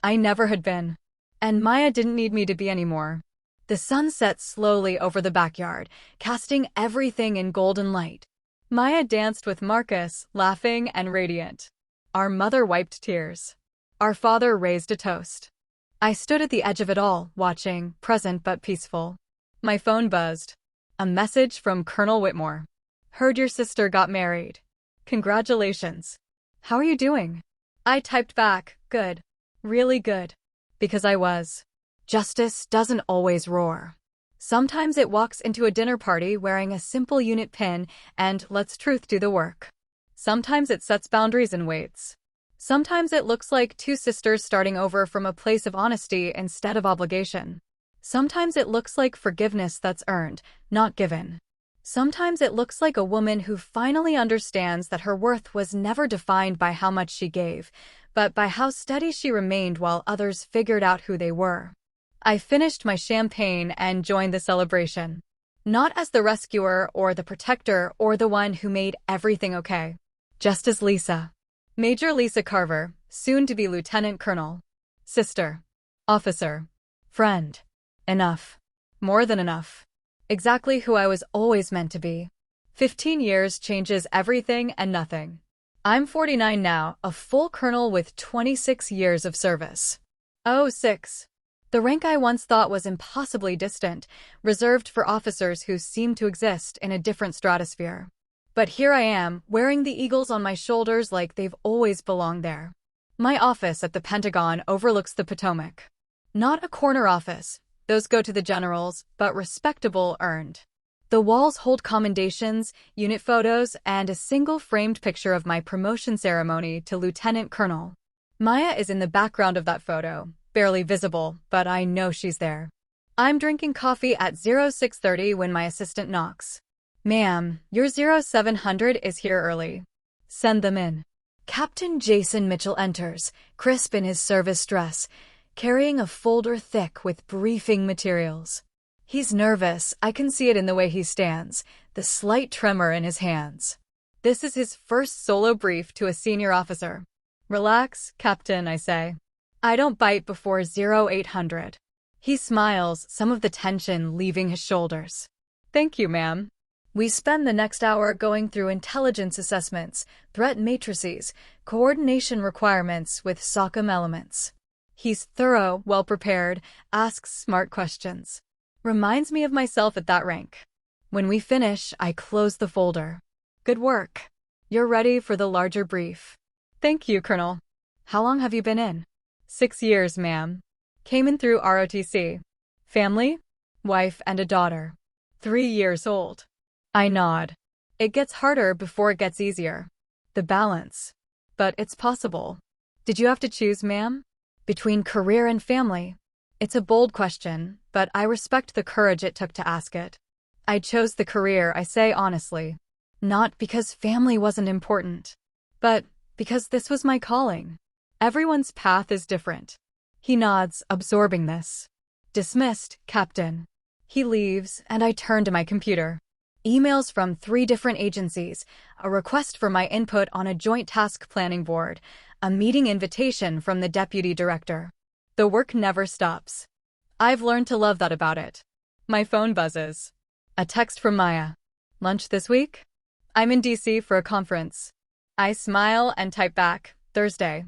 I never had been. And Maya didn't need me to be anymore. The sun set slowly over the backyard, casting everything in golden light. Maya danced with Marcus, laughing and radiant. Our mother wiped tears. Our father raised a toast. I stood at the edge of it all, watching, present but peaceful. My phone buzzed. A message from Colonel Whitmore. Heard your sister got married. Congratulations. How are you doing? I typed back, good. Really good. Because I was. Justice doesn't always roar. Sometimes it walks into a dinner party wearing a simple unit pin and lets truth do the work. Sometimes it sets boundaries and waits. Sometimes it looks like two sisters starting over from a place of honesty instead of obligation. Sometimes it looks like forgiveness that's earned, not given. Sometimes it looks like a woman who finally understands that her worth was never defined by how much she gave, but by how steady she remained while others figured out who they were. I finished my champagne and joined the celebration. Not as the rescuer or the protector or the one who made everything okay. Just as Lisa. Major Lisa Carver, soon to be Lieutenant Colonel. Sister. Officer. Friend. Enough. More than enough. Exactly who I was always meant to be. 15 years changes everything and nothing. I'm 49 now, a full colonel with 26 years of service. Oh, 6. The rank I once thought was impossibly distant, reserved for officers who seemed to exist in a different stratosphere. But here I am, wearing the eagles on my shoulders like they've always belonged there. My office at the Pentagon overlooks the Potomac. Not a corner office. Those go to the generals, but respectable earned. The walls hold commendations, unit photos, and a single framed picture of my promotion ceremony to Lieutenant Colonel. Maya is in the background of that photo, barely visible, but I know she's there. I'm drinking coffee at 0630 when my assistant knocks. Ma'am, your 0700 is here early. Send them in. Captain Jason Mitchell enters, crisp in his service dress, carrying a folder thick with briefing materials. He's nervous, I can see it in the way he stands, the slight tremor in his hands. This is his first solo brief to a senior officer. Relax, Captain, I say. I don't bite before 0800. He smiles, some of the tension leaving his shoulders. Thank you, ma'am. We spend the next hour going through intelligence assessments, threat matrices, coordination requirements with SOCOM elements. He's thorough, well-prepared, asks smart questions. Reminds me of myself at that rank. When we finish, I close the folder. Good work. You're ready for the larger brief. Thank you, Colonel. How long have you been in? 6 years, ma'am. Came in through ROTC. Family? Wife and a daughter. 3 years old. I nod. It gets harder before it gets easier. The balance. But it's possible. Did you have to choose, ma'am? Between career and family? It's a bold question, but I respect the courage it took to ask it. I chose the career, I say honestly. Not because family wasn't important, but because this was my calling. Everyone's path is different. He nods, absorbing this. Dismissed, Captain. He leaves, and I turn to my computer. Emails from 3 different agencies, a request for my input on a joint task planning board, a meeting invitation from the deputy director. The work never stops. I've learned to love that about it. My phone buzzes. A text from Maya. Lunch this week? I'm in DC for a conference. I smile and type back, Thursday,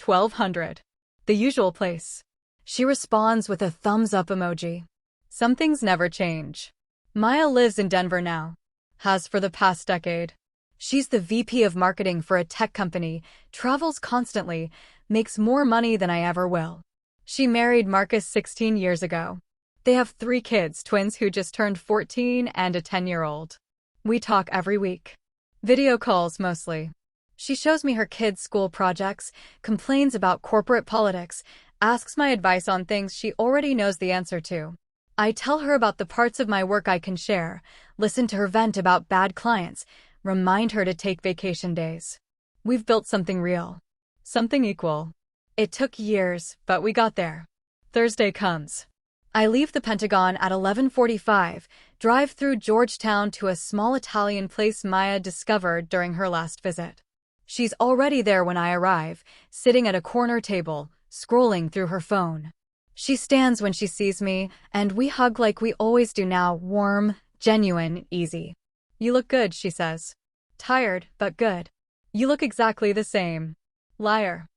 1200. The usual place. She responds with a thumbs up emoji. Some things never change. Maya lives in Denver now. Has for the past decade. She's the VP of marketing for a tech company, travels constantly, makes more money than I ever will. She married Marcus 16 years ago. They have 3 kids, twins who just turned 14 and a 10-year-old. We talk every week. Video calls mostly. She shows me her kids' school projects, complains about corporate politics, asks my advice on things she already knows the answer to. I tell her about the parts of my work I can share, listen to her vent about bad clients, remind her to take vacation days. We've built something real. Something equal. It took years, but we got there. Thursday comes. I leave the Pentagon at 11:45, drive through Georgetown to a small Italian place Maya discovered during her last visit. She's already there when I arrive, sitting at a corner table, scrolling through her phone. She stands when she sees me, and we hug like we always do now, warm, genuine, easy. You look good, she says. Tired, but good. You look exactly the same. Liar.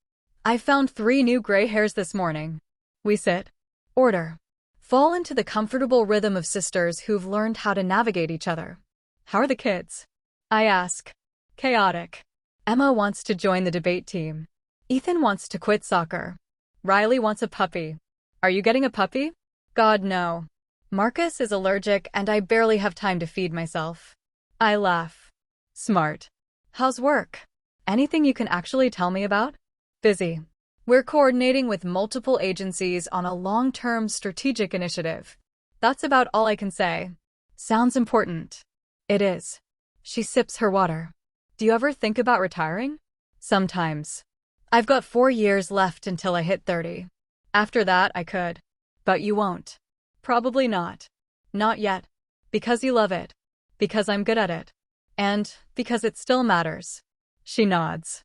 I found 3 new gray hairs this morning. We sit. Order. Fall into the comfortable rhythm of sisters who've learned how to navigate each other. How are the kids? I ask. Chaotic. Emma wants to join the debate team. Ethan wants to quit soccer. Riley wants a puppy. Are you getting a puppy? God, no. Marcus is allergic and I barely have time to feed myself. I laugh. Smart. How's work? Anything you can actually tell me about? Busy. We're coordinating with multiple agencies on a long-term strategic initiative. That's about all I can say. Sounds important. It is. She sips her water. Do you ever think about retiring? Sometimes. I've got 4 years left until I hit 30. After that, I could. But you won't. Probably not. Not yet. Because you love it. Because I'm good at it. And because it still matters. She nods.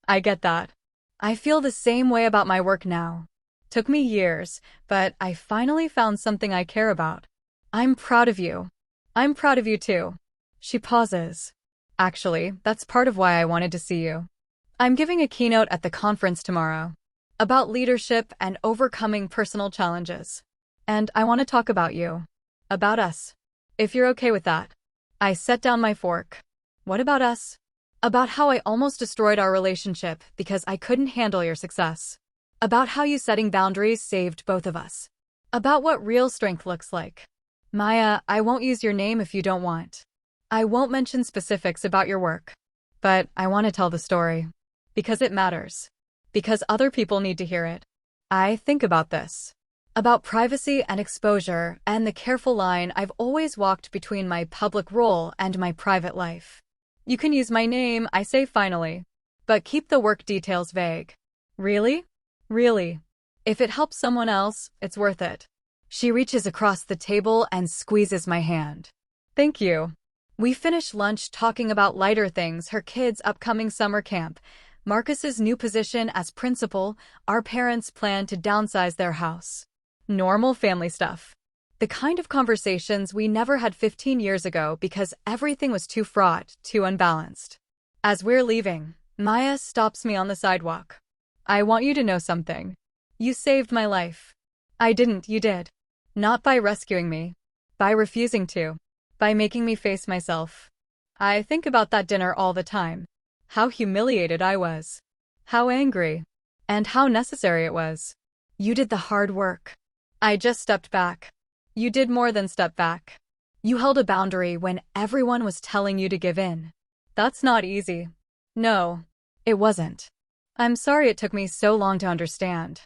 I get that. I feel the same way about my work now. Took me years, but I finally found something I care about. I'm proud of you. I'm proud of you too. She pauses. Actually, that's part of why I wanted to see you. I'm giving a keynote at the conference tomorrow. About leadership and overcoming personal challenges. And I want to talk about you. About us. If you're okay with that. I set down my fork. What about us? About how I almost destroyed our relationship because I couldn't handle your success. About how you setting boundaries saved both of us. About what real strength looks like. Maya, I won't use your name if you don't want. I won't mention specifics about your work. But I want to tell the story. Because it matters. Because other people need to hear it. I think about this. About privacy and exposure and the careful line I've always walked between my public role and my private life. You can use my name, I say finally. But keep the work details vague. Really? Really. If it helps someone else, it's worth it. She reaches across the table and squeezes my hand. Thank you. We finish lunch talking about lighter things, her kids' upcoming summer camp, Marcus's new position as principal, our parents' plan to downsize their house. Normal family stuff. The kind of conversations we never had 15 years ago because everything was too fraught, too unbalanced. As we're leaving, Maya stops me on the sidewalk. I want you to know something. You saved my life. I didn't, you did. Not by rescuing me. By refusing to. By making me face myself. I think about that dinner all the time. How humiliated I was. How angry. And how necessary it was. You did the hard work. I just stepped back. You did more than step back. You held a boundary when everyone was telling you to give in. That's not easy. No, it wasn't. I'm sorry it took me so long to understand.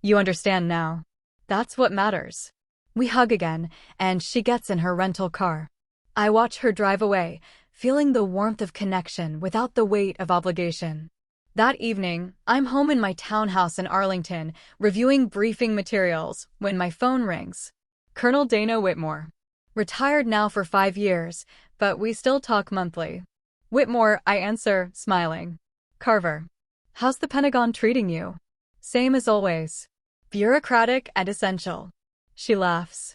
You understand now. That's what matters. We hug again, and she gets in her rental car. I watch her drive away, feeling the warmth of connection without the weight of obligation. That evening, I'm home in my townhouse in Arlington, reviewing briefing materials, when my phone rings. Colonel Dana Whitmore. Retired now for 5 years, but we still talk monthly. Whitmore, I answer, smiling. Carver. How's the Pentagon treating you? Same as always. Bureaucratic and essential. She laughs.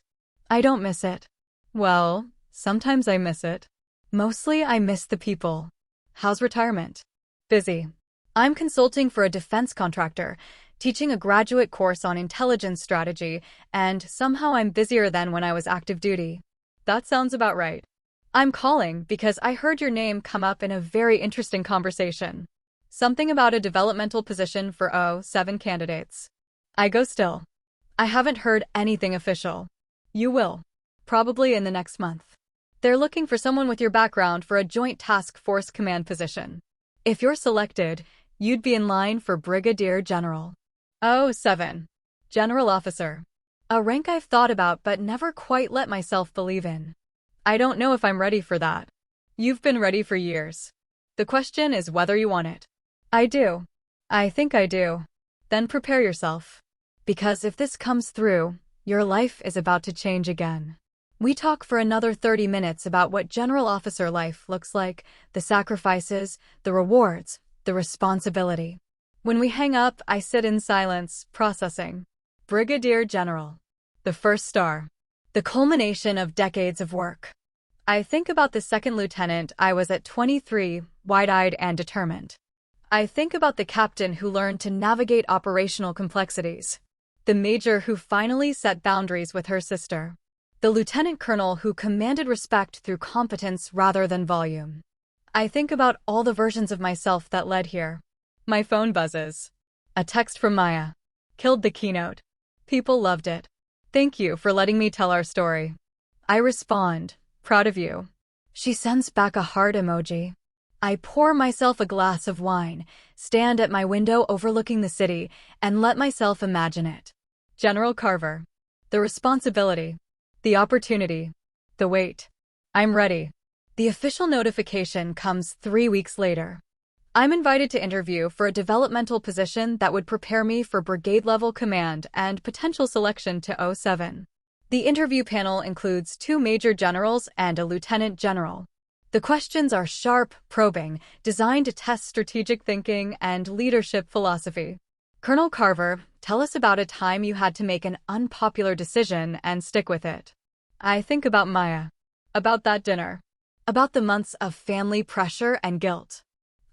I don't miss it. Well, sometimes I miss it. Mostly I miss the people. How's retirement? Busy. I'm consulting for a defense contractor, teaching a graduate course on intelligence strategy, and somehow I'm busier than when I was active duty. That sounds about right. I'm calling because I heard your name come up in a very interesting conversation. Something about a developmental position for O7 candidates. I go still. I haven't heard anything official. You will. Probably in the next month. They're looking for someone with your background for a joint task force command position. If you're selected, you'd be in line for Brigadier General. O7. General Officer. A rank I've thought about but never quite let myself believe in. I don't know if I'm ready for that. You've been ready for years. The question is whether you want it. I do. I think I do. Then prepare yourself. Because if this comes through, your life is about to change again. We talk for another 30 minutes about what general officer life looks like, the sacrifices, the rewards, the responsibility. When we hang up, I sit in silence, processing. Brigadier General. The first star. The culmination of decades of work. I think about the second lieutenant I was at 23, wide-eyed and determined. I think about the captain who learned to navigate operational complexities. The major who finally set boundaries with her sister. The lieutenant colonel who commanded respect through competence rather than volume. I think about all the versions of myself that led here. My phone buzzes. A text from Maya. Killed the keynote. People loved it. Thank you for letting me tell our story. I respond, proud of you. She sends back a heart emoji. I pour myself a glass of wine, stand at my window overlooking the city, and let myself imagine it. General Carver. The responsibility. The opportunity. The weight. I'm ready. The official notification comes 3 weeks later. I'm invited to interview for a developmental position that would prepare me for brigade-level command and potential selection to O7. The interview panel includes 2 major generals and a lieutenant general. The questions are sharp, probing, designed to test strategic thinking and leadership philosophy. Colonel Carver, tell us about a time you had to make an unpopular decision and stick with it. I think about Maya. About that dinner. About the months of family pressure and guilt.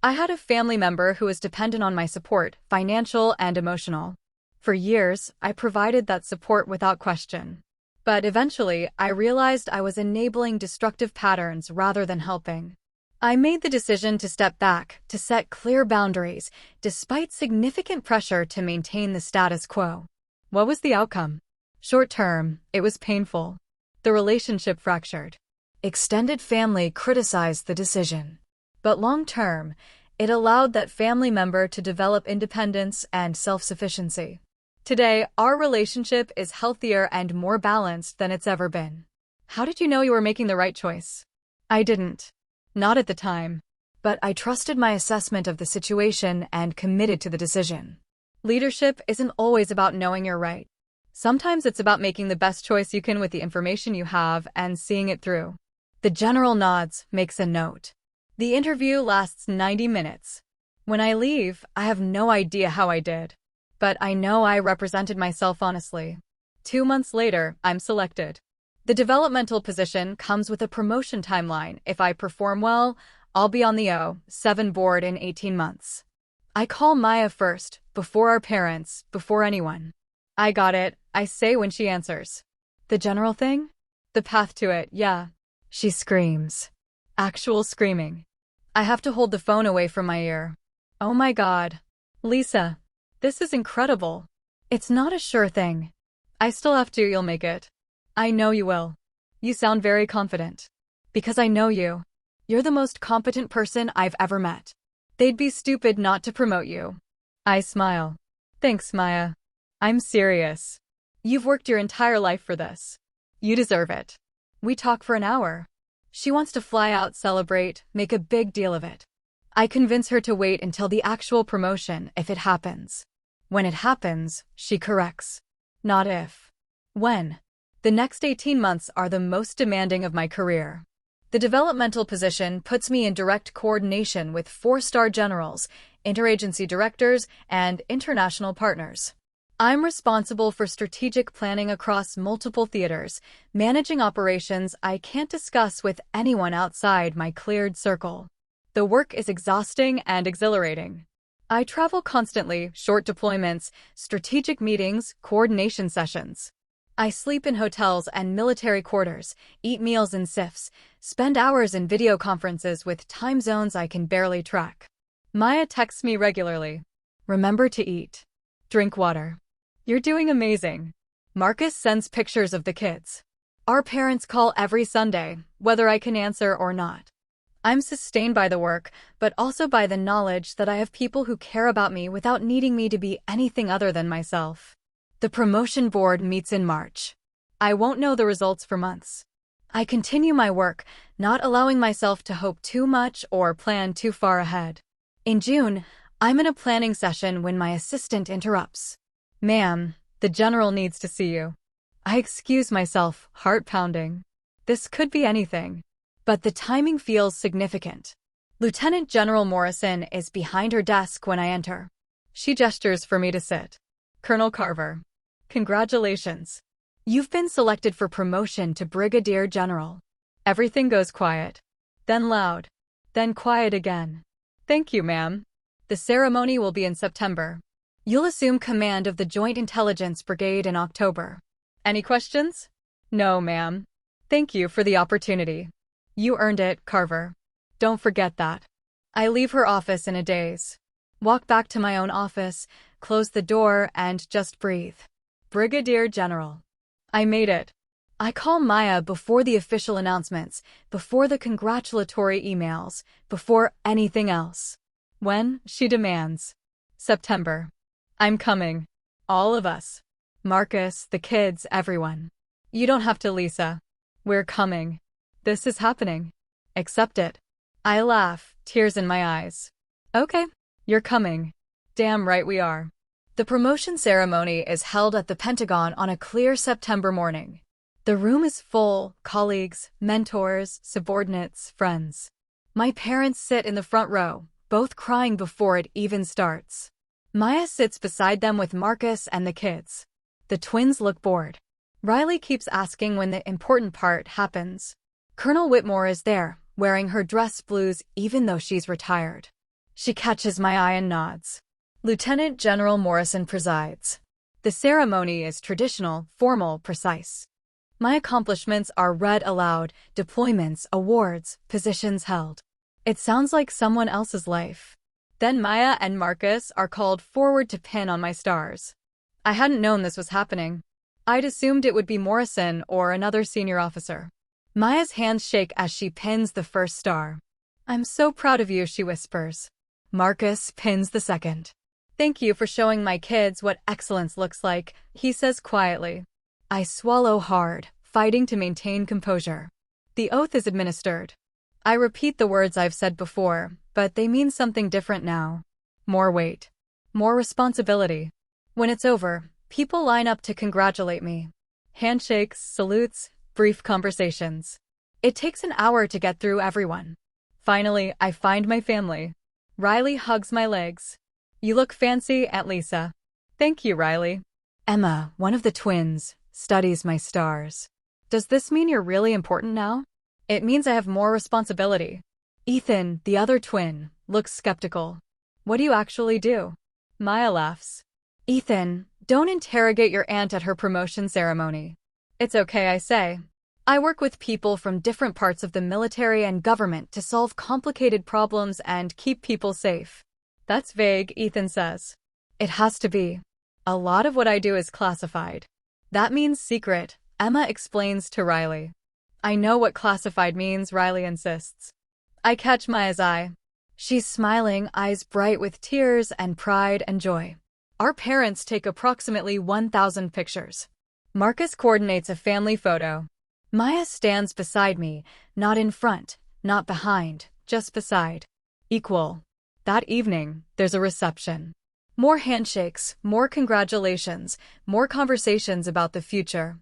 I had a family member who was dependent on my support, financial and emotional. For years, I provided that support without question. But eventually, I realized I was enabling destructive patterns rather than helping. I made the decision to step back, to set clear boundaries, despite significant pressure to maintain the status quo. What was the outcome? Short term, it was painful. The relationship fractured. Extended family criticized the decision. But long term, it allowed that family member to develop independence and self-sufficiency. Today, our relationship is healthier and more balanced than it's ever been. How did you know you were making the right choice? I didn't. Not at the time. But I trusted my assessment of the situation and committed to the decision. Leadership isn't always about knowing you're right. Sometimes it's about making the best choice you can with the information you have and seeing it through. The general nods, makes a note. The interview lasts 90 minutes. When I leave, I have no idea how I did. But I know I represented myself honestly. 2 months later, I'm selected. The developmental position comes with a promotion timeline. If I perform well, I'll be on the O7 board in 18 months. I call Maya first, before our parents, before anyone. I got it, I say when she answers. The general thing? The path to it, yeah. She screams. Actual screaming. I have to hold the phone away from my ear. Oh my God. Lisa. This is incredible. It's not a sure thing. I still have to, you'll make it. I know you will. You sound very confident. Because I know you. You're the most competent person I've ever met. They'd be stupid not to promote you. I smile. Thanks, Maya. I'm serious. You've worked your entire life for this. You deserve it. We talk for an hour. She wants to fly out, celebrate, make a big deal of it. I convince her to wait until the actual promotion if it happens. When it happens, she corrects. Not if. When. The next 18 months are the most demanding of my career. The developmental position puts me in direct coordination with 4-star generals, interagency directors, and international partners. I'm responsible for strategic planning across multiple theaters, managing operations I can't discuss with anyone outside my cleared circle. The work is exhausting and exhilarating. I travel constantly, short deployments, strategic meetings, coordination sessions. I sleep in hotels and military quarters, eat meals in SIFs, spend hours in video conferences with time zones I can barely track. Maya texts me regularly. Remember to eat. Drink water. You're doing amazing. Marcus sends pictures of the kids. Our parents call every Sunday, whether I can answer or not. I'm sustained by the work, but also by the knowledge that I have people who care about me without needing me to be anything other than myself. The promotion board meets in March. I won't know the results for months. I continue my work, not allowing myself to hope too much or plan too far ahead. In June, I'm in a planning session when my assistant interrupts. "Ma'am, the general needs to see you." I excuse myself, heart pounding. This could be anything. But the timing feels significant. Lieutenant General Morrison is behind her desk when I enter. She gestures for me to sit. "Colonel Carver, congratulations. You've been selected for promotion to Brigadier General." Everything goes quiet. Then loud. Then quiet again. "Thank you, ma'am. The ceremony will be in September. You'll assume command of the Joint Intelligence Brigade in October. Any questions?" "No, ma'am. Thank you for the opportunity. You earned it, Carver. Don't forget that." I leave her office in a daze. Walk back to my own office, close the door, and just breathe. Brigadier General. I made it. I call Maya before the official announcements, before the congratulatory emails, before anything else. When? She demands. September. I'm coming. All of us. Marcus, the kids, everyone. You don't have to, Lisa. We're coming. This is happening. Accept it. I laugh, tears in my eyes. Okay, you're coming. Damn right we are. The promotion ceremony is held at the Pentagon on a clear September morning. The room is full, colleagues, mentors, subordinates, friends. My parents sit in the front row, both crying before it even starts. Maya sits beside them with Marcus and the kids. The twins look bored. Riley keeps asking when the important part happens. Colonel Whitmore is there, wearing her dress blues even though she's retired. She catches my eye and nods. Lieutenant General Morrison presides. The ceremony is traditional, formal, precise. My accomplishments are read aloud, deployments, awards, positions held. It sounds like someone else's life. Then Maya and Marcus are called forward to pin on my stars. I hadn't known this was happening. I'd assumed it would be Morrison or another senior officer. Maya's hands shake as she pins the first star. "I'm so proud of you," she whispers. Marcus pins the second. "Thank you for showing my kids what excellence looks like," he says quietly. I swallow hard, fighting to maintain composure. The oath is administered. I repeat the words I've said before, but they mean something different now. More weight. More responsibility. When it's over, people line up to congratulate me. Handshakes, salutes, brief conversations. It takes an hour to get through everyone. Finally, I find my family. Riley hugs my legs. "You look fancy, Aunt Lisa." "Thank you, Riley." Emma, one of the twins, studies my stars. "Does this mean you're really important now?" "It means I have more responsibility." Ethan, the other twin, looks skeptical. "What do you actually do?" Maya laughs. "Ethan, don't interrogate your aunt at her promotion ceremony." "It's okay, I say. I work with people from different parts of the military and government to solve complicated problems and keep people safe." "That's vague," Ethan says. "It has to be. A lot of what I do is classified." "That means secret," Emma explains to Riley. "I know what classified means," Riley insists. I catch Maya's eye. She's smiling, eyes bright with tears and pride and joy. Our parents take approximately 1,000 pictures. Marcus coordinates a family photo. Maya stands beside me, not in front, not behind, just beside. Equal. That evening, there's a reception. More handshakes, more congratulations, more conversations about the future.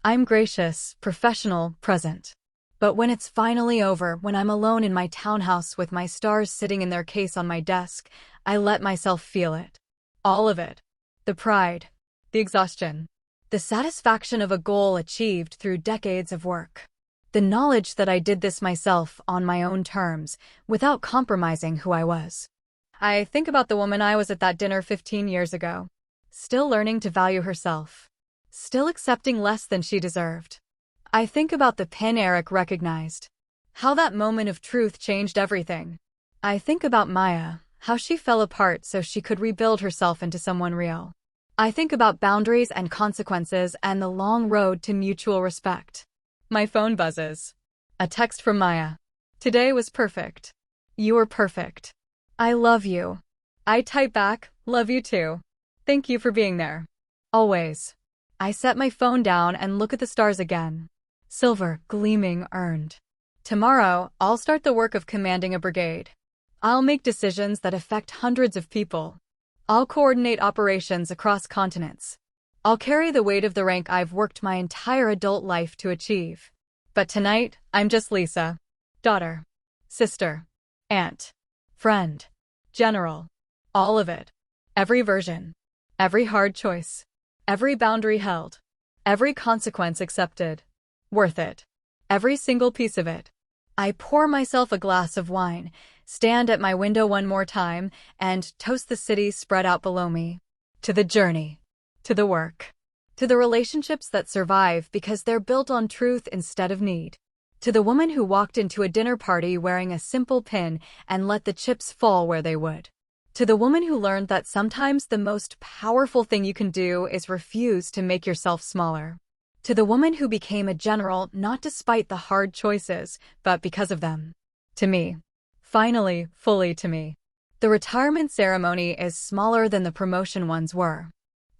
I'm gracious, professional, present. But when it's finally over, when I'm alone in my townhouse with my stars sitting in their case on my desk, I let myself feel it. All of it. The pride. The exhaustion. The satisfaction of a goal achieved through decades of work. The knowledge that I did this myself on my own terms, without compromising who I was. I think about the woman I was at that dinner 15 years ago. Still learning to value herself. still accepting less than she deserved. I think about the pin Eric recognized. How that moment of truth changed everything. I think about Maya, how she fell apart so she could rebuild herself into someone real. I think about boundaries and consequences and the long road to mutual respect. My phone buzzes. A text from Maya. Today was perfect. You were perfect. I love you. I type back, love you too. Thank you for being there. Always. I set my phone down and look at the stars again. Silver, gleaming, earned. Tomorrow, I'll start the work of commanding a brigade. I'll make decisions that affect hundreds of people. I'll coordinate operations across continents. I'll carry the weight of the rank I've worked my entire adult life to achieve. But tonight, I'm just Lisa. Daughter. Sister. Aunt. Friend. General. All of it. Every version. Every hard choice. Every boundary held. Every consequence accepted. Worth it. Every single piece of it. I pour myself a glass of wine, stand at my window one more time, and toast the city spread out below me. To the journey. To the work. To the relationships that survive because they're built on truth instead of need. To the woman who walked into a dinner party wearing a simple pin and let the chips fall where they would. To the woman who learned that sometimes the most powerful thing you can do is refuse to make yourself smaller. To the woman who became a general not despite the hard choices, but because of them. To me. Finally, fully to me. The retirement ceremony is smaller than the promotion ones were.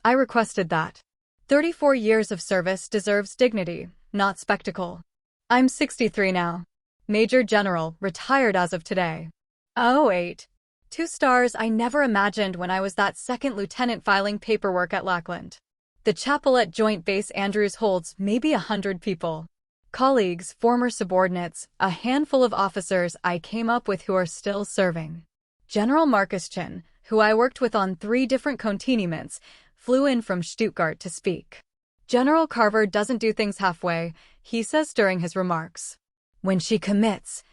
I requested that. 34 years of service deserves dignity, not spectacle. I'm 63 now. Major General, retired as of today. Oh, 8. 2 stars I never imagined when I was that second lieutenant filing paperwork at Lackland. The chapel at Joint Base Andrews holds maybe 100 people. Colleagues, former subordinates, a handful of officers I came up with who are still serving. General Marcus Chin, who I worked with on 3 different continements, flew in from Stuttgart to speak. General Carver doesn't do things halfway, he says during his remarks. When she commits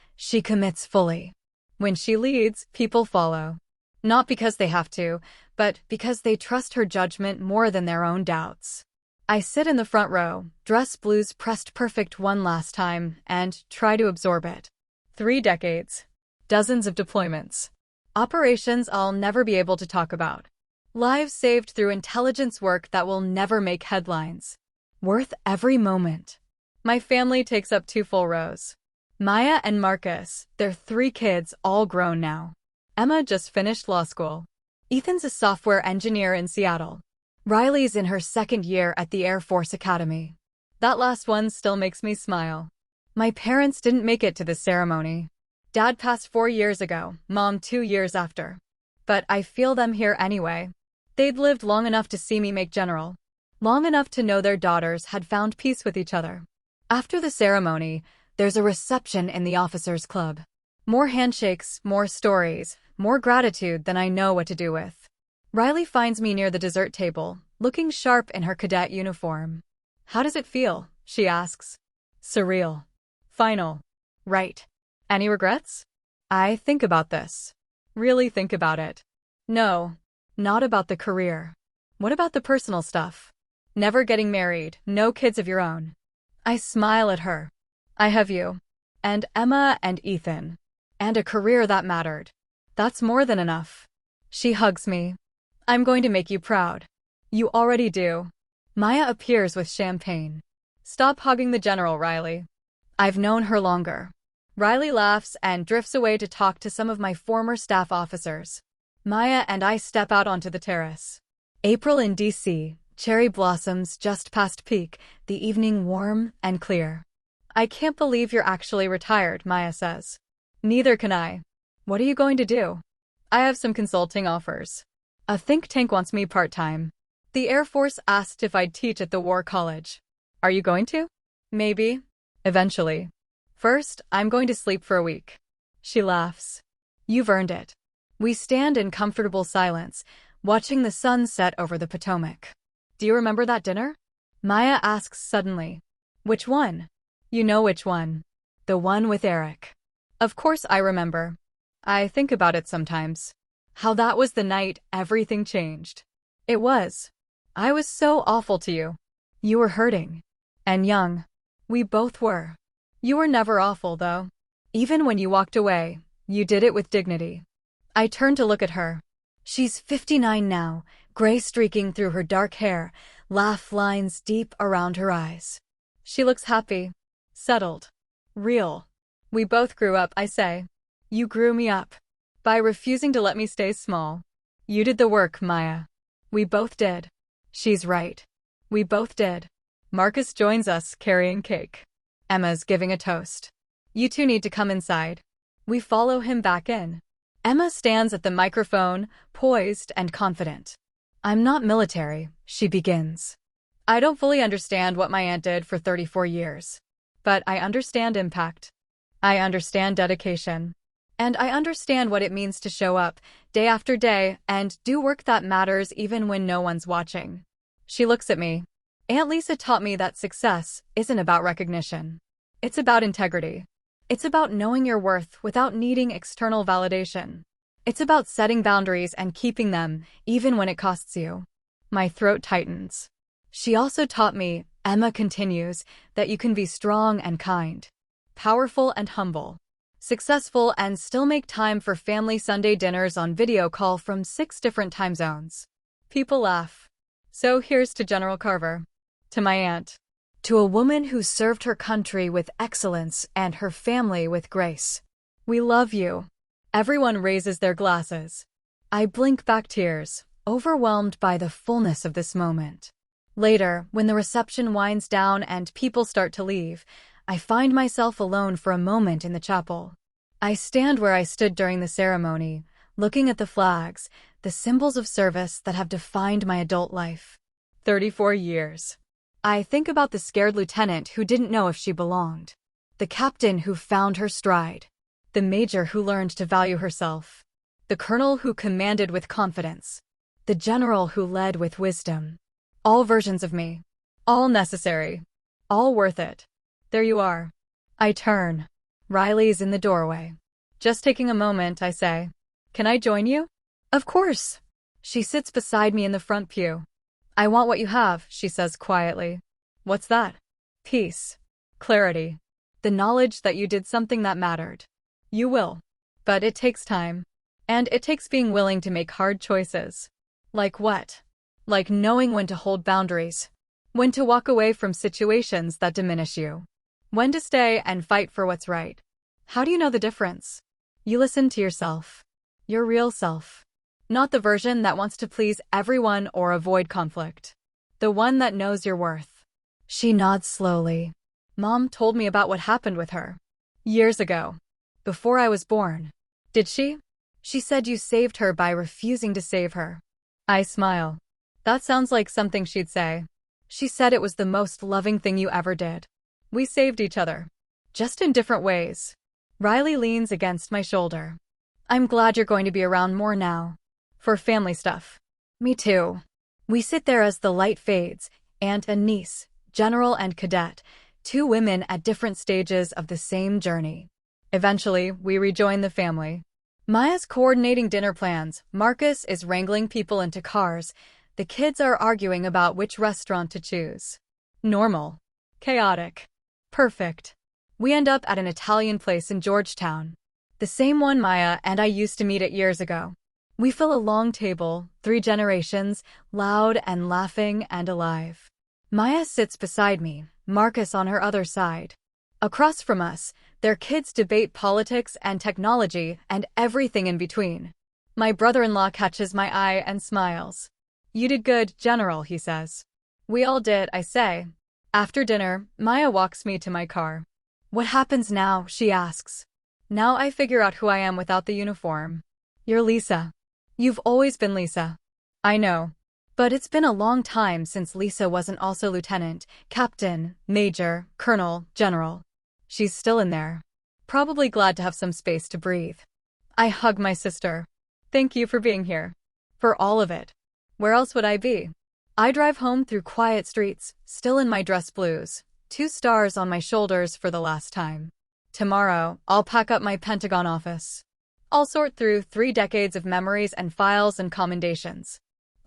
fully. When she leads, people follow. Not because they have to, but because they trust her judgment more than their own doubts. I sit in the front row, dress blues pressed perfect one last time, and try to absorb it. 3 decades. Dozens of deployments. Operations I'll never be able to talk about. Lives saved through intelligence work that will never make headlines. Worth every moment. My family takes up 2 full rows. Maya and Marcus, their 3 kids, all grown now. Emma just finished law school. Ethan's a software engineer in Seattle. Riley's in her 2nd year at the Air Force Academy. That last one still makes me smile. My parents didn't make it to the ceremony. Dad passed 4 years ago, Mom 2 years after. But I feel them here anyway. They'd lived long enough to see me make general. Long enough to know their daughters had found peace with each other. After the ceremony, there's a reception in the officers' club. More handshakes, more stories, more gratitude than I know what to do with. Riley finds me near the dessert table, looking sharp in her cadet uniform. How does it feel? She asks. Surreal. Final. Right. Any regrets? I think about this. Really think about it. No, not about the career. What about the personal stuff? Never getting married, no kids of your own. I smile at her. I have you. And Emma and Ethan. And a career that mattered. That's more than enough. She hugs me. I'm going to make you proud. You already do. Maya appears with champagne. Stop hugging the general, Riley. I've known her longer. Riley laughs and drifts away to talk to some of my former staff officers. Maya and I step out onto the terrace. April in D.C., cherry blossoms just past peak, the evening warm and clear. I can't believe you're actually retired, Maya says. Neither can I. What are you going to do? I have some consulting offers. A think tank wants me part-time. The Air Force asked if I'd teach at the War College. Are you going to? Maybe. Eventually. First, I'm going to sleep for a week. She laughs. You've earned it. We stand in comfortable silence, watching the sun set over the Potomac. Do you remember that dinner? Maya asks suddenly. Which one? You know which one. The one with Eric. Of course I remember. I think about it sometimes. How that was the night everything changed. It was. I was so awful to you. You were hurting. And young. We both were. You were never awful, though. Even when you walked away, you did it with dignity. I turned to look at her. She's 59 now, gray streaking through her dark hair, laugh lines deep around her eyes. She looks happy, settled, real. We both grew up, I say. You grew me up. By refusing to let me stay small. You did the work, Maya. We both did. She's right. We both did. Marcus joins us, carrying cake. Emma's giving a toast. You two need to come inside. We follow him back in. Emma stands at the microphone, poised and confident. I'm not military, she begins. I don't fully understand what my aunt did for 34 years. But I understand impact. I understand dedication. And I understand what it means to show up, day after day, and do work that matters even when no one's watching. She looks at me. Aunt Lisa taught me that success isn't about recognition. It's about integrity. It's about knowing your worth without needing external validation. It's about setting boundaries and keeping them, even when it costs you. My throat tightens. She also taught me, Emma continues, that you can be strong and kind, powerful and humble, successful and still make time for family Sunday dinners on video call from 6 different time zones. People laugh. So here's to General Carver. To my aunt. To a woman who served her country with excellence and her family with grace. We love you. Everyone raises their glasses. I blink back tears, overwhelmed by the fullness of this moment. Later, when the reception winds down and people start to leave, I find myself alone for a moment in the chapel. I stand where I stood during the ceremony, looking at the flags, the symbols of service that have defined my adult life. 34 years. I think about the scared lieutenant who didn't know if she belonged, the captain who found her stride, the major who learned to value herself, the colonel who commanded with confidence, the general who led with wisdom. All versions of me. All necessary. All worth it. There you are. I turn. Riley's in the doorway. Just taking a moment, I say. Can I join you? Of course. She sits beside me in the front pew. I want what you have, she says quietly. What's that? Peace. Clarity. The knowledge that you did something that mattered. You will. But it takes time. And it takes being willing to make hard choices. Like what? Like knowing when to hold boundaries. When to walk away from situations that diminish you. When to stay and fight for what's right. How do you know the difference? You listen to yourself. Your real self. Not the version that wants to please everyone or avoid conflict. The one that knows your worth. She nods slowly. Mom told me about what happened with her. Years ago. Before I was born. Did she? She said you saved her by refusing to save her. I smile. That sounds like something she'd say. She said it was the most loving thing you ever did. We saved each other. Just in different ways. Riley leans against my shoulder. I'm glad you're going to be around more now. For family stuff. Me too. We sit there as the light fades, aunt and niece, general and cadet, 2 women at different stages of the same journey. Eventually, we rejoin the family. Maya's coordinating dinner plans, Marcus is wrangling people into cars, the kids are arguing about which restaurant to choose. Normal. Chaotic. Perfect. We end up at an Italian place in Georgetown. The same one Maya and I used to meet at years ago. We fill a long table, 3 generations, loud and laughing and alive. Maya sits beside me, Marcus on her other side. Across from us, their kids debate politics and technology and everything in between. My brother-in-law catches my eye and smiles. You did good, General, he says. We all did, I say. After dinner, Maya walks me to my car. What happens now, she asks. Now I figure out who I am without the uniform. You're Lisa. You've always been Lisa. I know. But it's been a long time since Lisa wasn't also lieutenant, captain, major, colonel, general. She's still in there. Probably glad to have some space to breathe. I hug my sister. Thank you for being here. For all of it. Where else would I be? I drive home through quiet streets, still in my dress blues, 2 stars on my shoulders for the last time. Tomorrow, I'll pack up my Pentagon office. I'll sort through 3 decades of memories and files and commendations.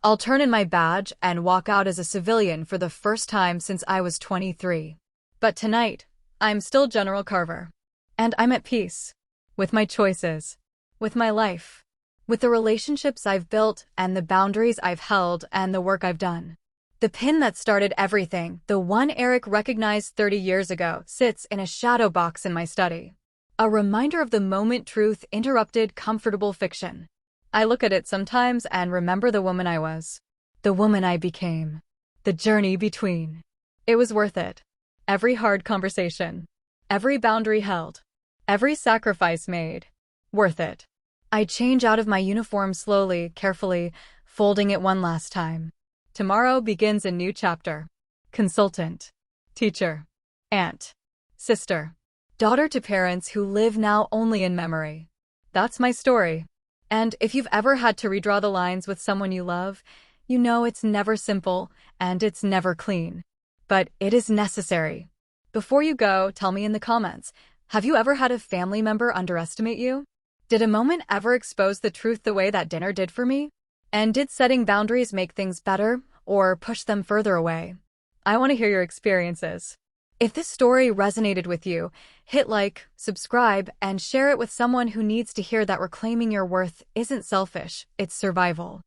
I'll turn in my badge and walk out as a civilian for the first time since I was 23. But tonight, I'm still General Carver. And I'm at peace. With my choices. With my life. With the relationships I've built and the boundaries I've held and the work I've done. The pin that started everything, the one Eric recognized 30 years ago, sits in a shadow box in my study. A reminder of the moment truth interrupted comfortable fiction. I look at it sometimes and remember the woman I was. The woman I became. The journey between. It was worth it. Every hard conversation. Every boundary held. Every sacrifice made. Worth it. I change out of my uniform slowly, carefully, folding it one last time. Tomorrow begins a new chapter. Consultant. Teacher. Aunt. Sister. Daughter to parents who live now only in memory. That's my story. And if you've ever had to redraw the lines with someone you love, you know it's never simple and it's never clean. But it is necessary. Before you go, tell me in the comments, have you ever had a family member underestimate you? Did a moment ever expose the truth the way that dinner did for me? And did setting boundaries make things better or push them further away? I want to hear your experiences. If this story resonated with you, hit like, subscribe, and share it with someone who needs to hear that reclaiming your worth isn't selfish, it's survival.